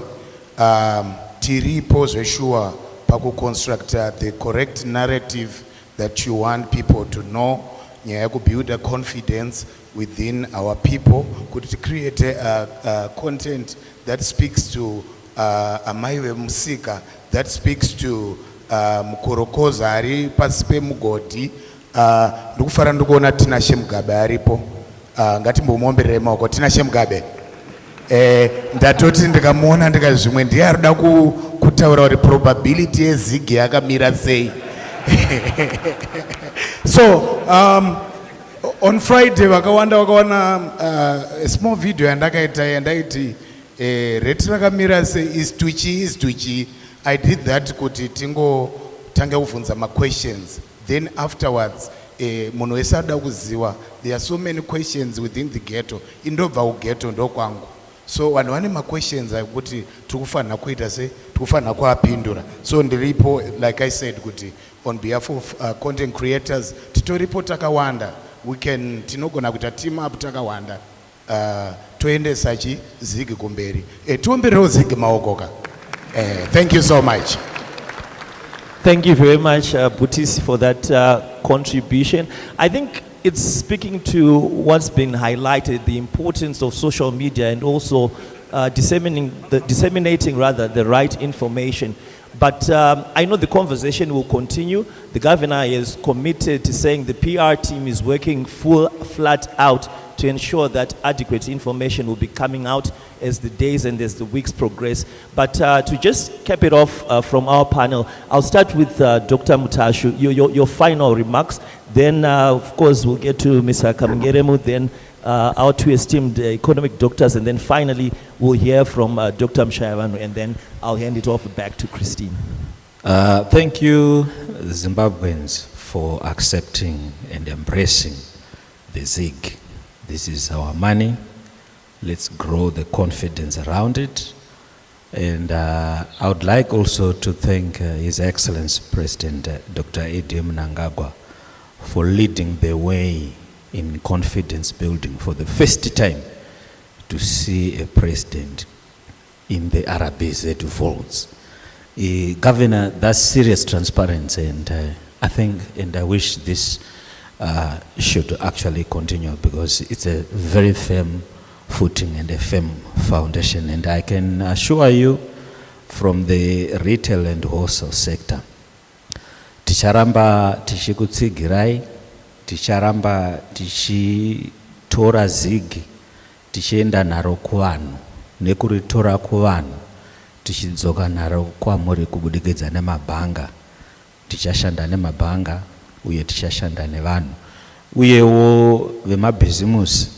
tiripo zveshua paku construct the correct narrative that you want people to know, nyaya build a confidence within our people, could create a content that speaks to amaiwe musika, that speaks to mukorokoza ari pasipe mugodi. Ndikufara ndikuona Tinashe Mugabe aripo. Ngatimbomuomberere maoko Tinashe Mugabe. Ndatoti ndikamuona ndikazvimwe ndiye arida kutaura kuti probability yezigi yakamira sei. So on Friday wakawana a small video yandakaita yandaiti rate rakamira sei is tuchi. I did that kuti tange kuvunza ma questions. Then afterwards, munhu wese ada kuziva, there are so many questions within the ghetto. Indobva kughetto ndokwangu. So vanhu vane ma questions akuti tikufanira kuita sei, tikufanira kuapindura. So ndiripo, like I said, kuti on behalf of content creators, titoripo takawanda. Tinogona kuita team up takawanda. Toendesa zigi kumberi. Tiomberewo zigi maokoka. Thank you so much. Thank you very much, Butisi, for that contribution. I think it's speaking to what's been highlighted, the importance of social media and also disseminating the right information. But I know the conversation will continue. The governor is committed to saying the PR team is working flat out to ensure that adequate information will be coming out as the days and as the weeks progress. But to just cap it off from our panel, I'll start with Dr. Mutashu, your final remarks. Then, of course, we'll get to Mr. Kamingeremu, then our two esteemed economic doctors, and then finally we'll hear from Dr. Mushayavanhu, and then I'll hand it off back to Christine. Thank you, Zimbabweans, for accepting and embracing the ZIG. This is our money. Let's grow the confidence around it. And I would like also to thank His Excellency President Dr. Eddie Mnangagwa for leading the way in confidence building for the first time to see a president in the RBZ vaults. Governor, that's serious transparency, and I think and I wish this should actually continue, because it's a very firm footing and a firm foundation, and I can assure you from the retail and wholesale sector, ticharamba tichikutsigirai, ticharamba tichitora zigi, tichienda naro kuvanhu, nekuritora kuvanhu tichidzoka naro kwamuri kubudikidza nemabhanga. Tichashanda nemabhanga uye tichashanda nevanhu, uyewo vemabhizimusi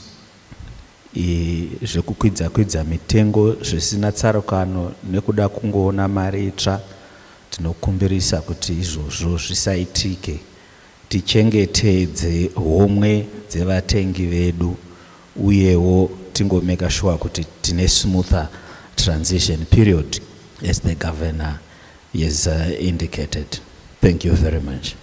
zvekukwidza mitengo zvisina tsarukano nekuda kungoona mari itsva. Tinokumbirisa kuti izvozvo zvisaitike, tichengetedze homwe dzevatengi vedu, uyewo tingomeka sure kuti tine smoother transition period as the governor has indicated. Thank you very much.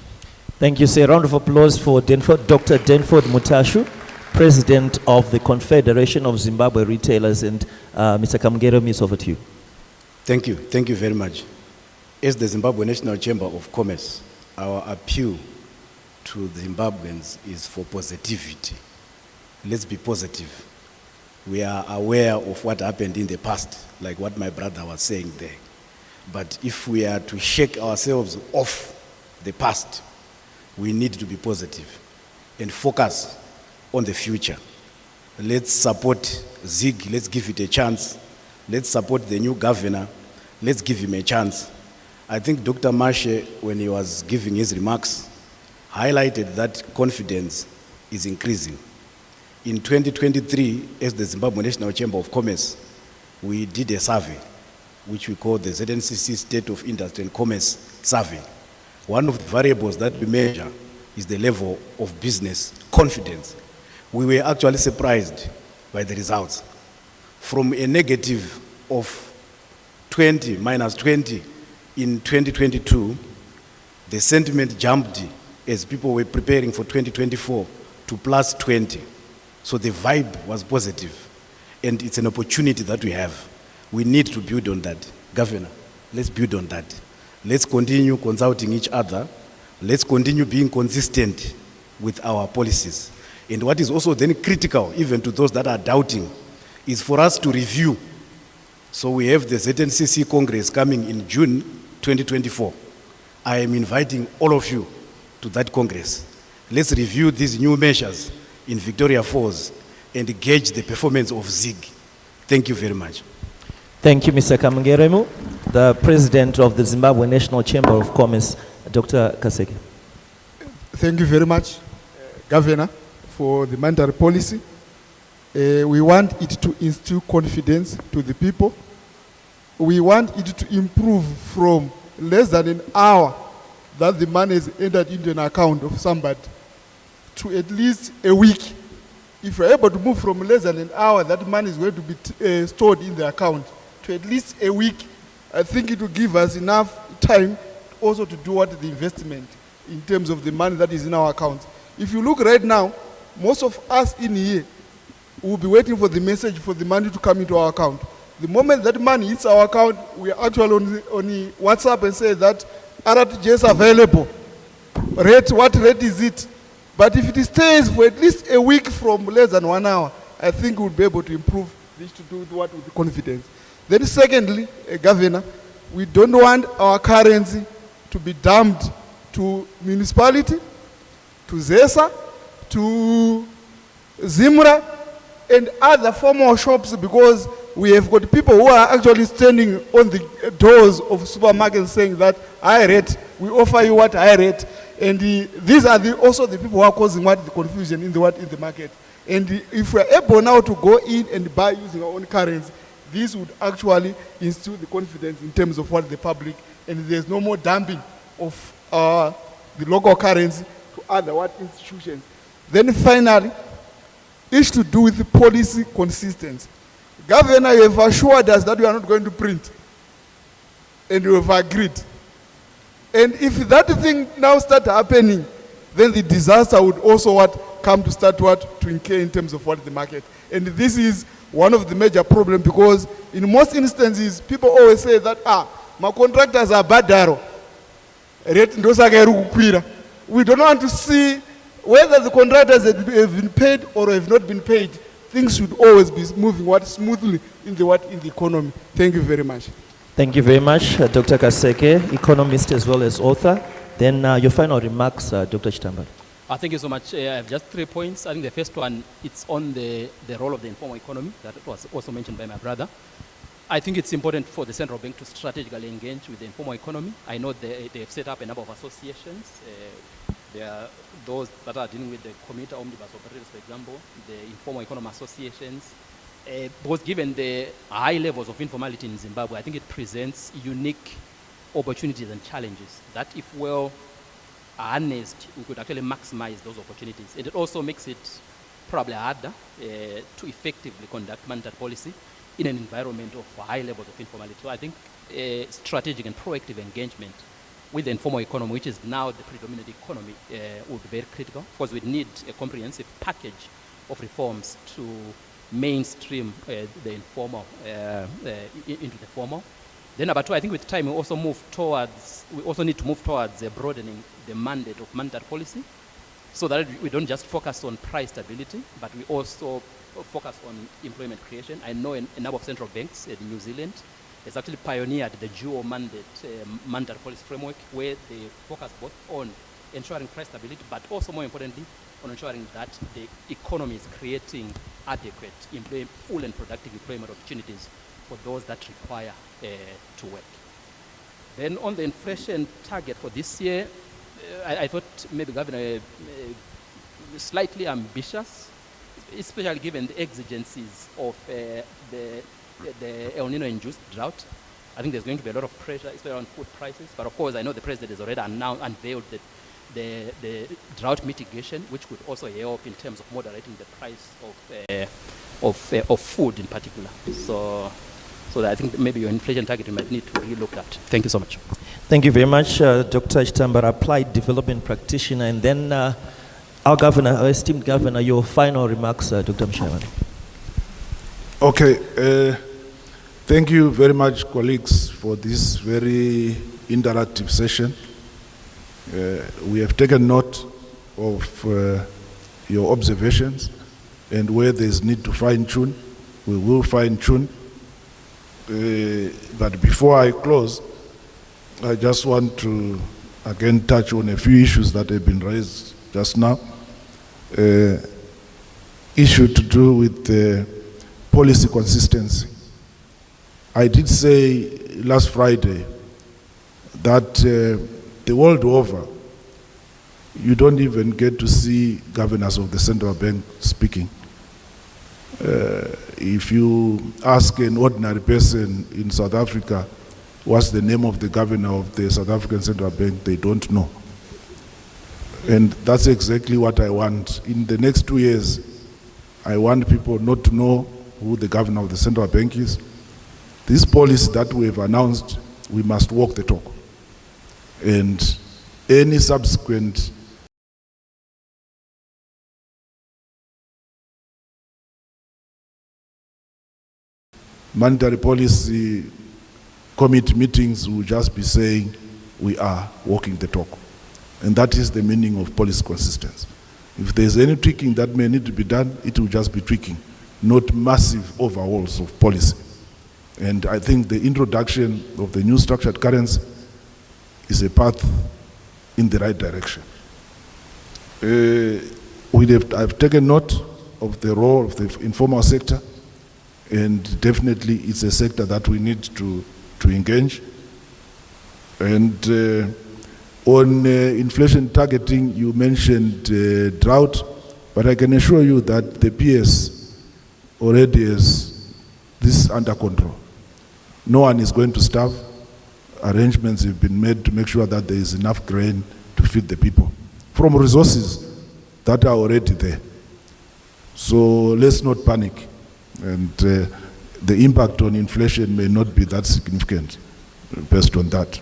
Thank you, sir. A round of applause for Dr. Denford Mutashu, President of the Confederation of Zimbabwe Retailers, and Mr. Kamgero, it's over to you. Thank you. Thank you very much. As the Zimbabwe National Chamber of Commerce, our appeal to the Zimbabweans is for positivity. Let's be positive. We are aware of what happened in the past, like what my brother was saying there. But if we are to shake ourselves off the past, we need to be positive and focus on the future. Let's support ZIG, let's give it a chance. Let's support the new governor, let's give him a chance. I think Dr. Mashe, when he was giving his remarks, highlighted that confidence is increasing. In 2023, as the Zimbabwe National Chamber of Commerce, we did a survey, which we call the ZNCC State of Industry and Commerce Survey. One of the variables that we measure is the level of business confidence. We were actually surprised by the results. From a negative of minus 20 in 2022, the sentiment jumped as people were preparing for 2024 to plus 20. So the vibe was positive, and it's an opportunity that we have. We need to build on that. Governor, let's build on that. Let's continue consulting each other. Let's continue being consistent with our policies. And what is also then critical, even to those that are doubting, is for us to review. So we have the ZNCC Congress coming in June 2024. I am inviting all of you to that Congress. Let's review these new measures in Victoria Falls and gauge the performance of ZIG. Thank you very much. Thank you, Mr. Kamgeremu. The President of the Zimbabwe National Chamber of Commerce, Dr. Kaseke. Thank you very much, Governor, for the monetary policy. We want it to instill confidence to the people. We want it to improve from less than an hour that the money is entered into an account of somebody to at least a week. If you're able to move from less than an hour, that money is going to be stored in the account, to at least a week. I think it will give us enough time also to do what the investment in terms of the money that is in our account. If you look right now, most of us in here will be waiting for the message for the money to come into our account. The moment that money hits our account, we are actually on the WhatsApp and say that RTG is available. Rate, what rate is it? But if it stays for at least a week from less than 1 hour, I think we'll be able to improve this to do what with confidence. Then secondly, Governor, we don't want our currency to be dumped to municipality, to ZESA, to Zimra, and other formal shops, because we have got people who are actually standing on the doors of supermarkets saying that high rate, we offer you what high rate. And these are also the people who are causing what the confusion in the market. And if we're able now to go in and buy using our own currency, this would actually instill the confidence in terms of what the public, and there's no more dumping of the local currency to other institutions. Then finally, it's to do with the policy consistency. Governor, you have assured us that we are not going to print, and we have agreed. And if that thing now starts happening, then the disaster would also come to start to incur in terms of the market. And this is one of the major problems, because in most instances, people always say that, my contractors are badaro. We don't want to see whether the contractors have been paid or have not been paid. Things should always be moving smoothly in the economy. Thank you very much. Thank you very much, Dr. Kaseke, economist as well as author. Then your final remarks, Dr. Chitambala. Thank you so much. I have just 3 points. I think the first one, it's on the role of the informal economy that was also mentioned by my brother. I think it's important for the central bank to strategically engage with the informal economy. I know they have set up a number of associations. There are those that are dealing with the commuter omnibus operators, for example, the informal economy associations. Because given the high levels of informality in Zimbabwe, I think it presents unique opportunities and challenges that, if well harnessed, we could actually maximize those opportunities. And it also makes it probably harder to effectively conduct monetary policy in an environment of high levels of informality. So I think strategic and proactive engagement with the informal economy, which is now the predominant economy, would be very critical, because we need a comprehensive package of reforms to mainstream the informal into the formal. Then number 2, I think with time we also need to move towards broadening the mandate of monetary policy, so that we don't just focus on price stability, but we also focus on employment creation. I know a number of central banks in New Zealand has actually pioneered the dual mandate monetary policy framework, where they focus both on ensuring price stability, but also, more importantly, on ensuring that the economy is creating adequate, full and productive employment opportunities for those that require to work. Then on the inflation target for this year, I thought maybe Governor slightly ambitious, especially given the exigencies of the El Nino-induced drought. I think there's going to be a lot of pressure, especially on food prices. But of course, I know the President has already unveiled the drought mitigation, which could also help in terms of moderating the price of food in particular. So I think maybe your inflation target you might need to relook at. Thank you so much. Thank you very much, Dr. Chitambala, applied development practitioner. And then our governor, our esteemed governor, your final remarks, Dr. Mushayavanhu. Okay. Thank you very much, colleagues, for this very interactive session. We have taken note of your observations, and where there's need to fine-tune, we will fine-tune. But before I close, I just want to again touch on a few issues that have been raised just now. Issue to do with policy consistency. I did say last Friday that the world over, you don't even get to see governors of the central bank speaking. If you ask an ordinary person in South Africa what's the name of the governor of the South African Central Bank, they don't know. And that's exactly what I want. In the next 2 years, I want people not to know who the governor of the central bank is. This policy that we have announced, we must walk the talk. And any subsequent monetary policy committee meetings will just be saying we are walking the talk. And that is the meaning of policy consistency. If there's any tweaking that may need to be done, it will just be tweaking, not massive overhauls of policy. And I think the introduction of the new structured currency is a path in the right direction. I've taken note of the role of the informal sector, and definitely it's a sector that we need to engage. And on inflation targeting, you mentioned drought. But I can assure you that the PS already has this under control. No one is going to starve. Arrangements have been made to make sure that there is enough grain to feed the people from resources that are already there. So let's not panic. And the impact on inflation may not be that significant based on that.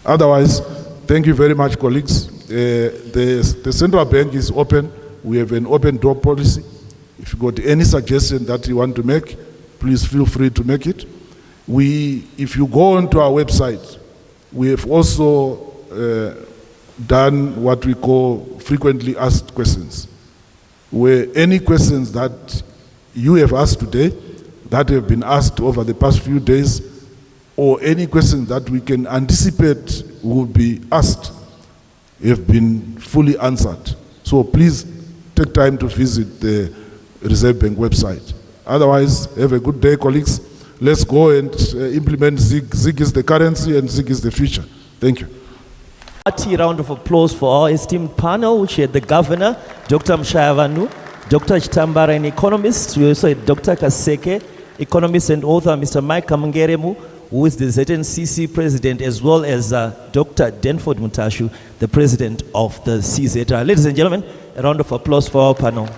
Otherwise, thank you very much, colleagues. The central bank is open. We have an open door policy. If you got any suggestion that you want to make, please feel free to make it. If you go onto our website, we have also done what we call frequently asked questions, where any questions that you have asked today, that have been asked over the past few days, or any questions that we can anticipate will be asked, have been fully answered. So please take time to visit the Reserve Bank website. Otherwise, have a good day, colleagues. Let's go and implement ZIG. ZIG is the currency and ZIG is the future. Thank you. A round of applause for our esteemed panel, which had the Governor, Dr. Mushayavanhu, Dr. Chitambara, an economist. We also had Dr. Kaseke, economist and author, Mr. Mike Kamungeremu, who is the ZNCC president, as well as Dr. Denford Mutashu, the president of the CZR. Ladies and gentlemen, a round of applause for our panel.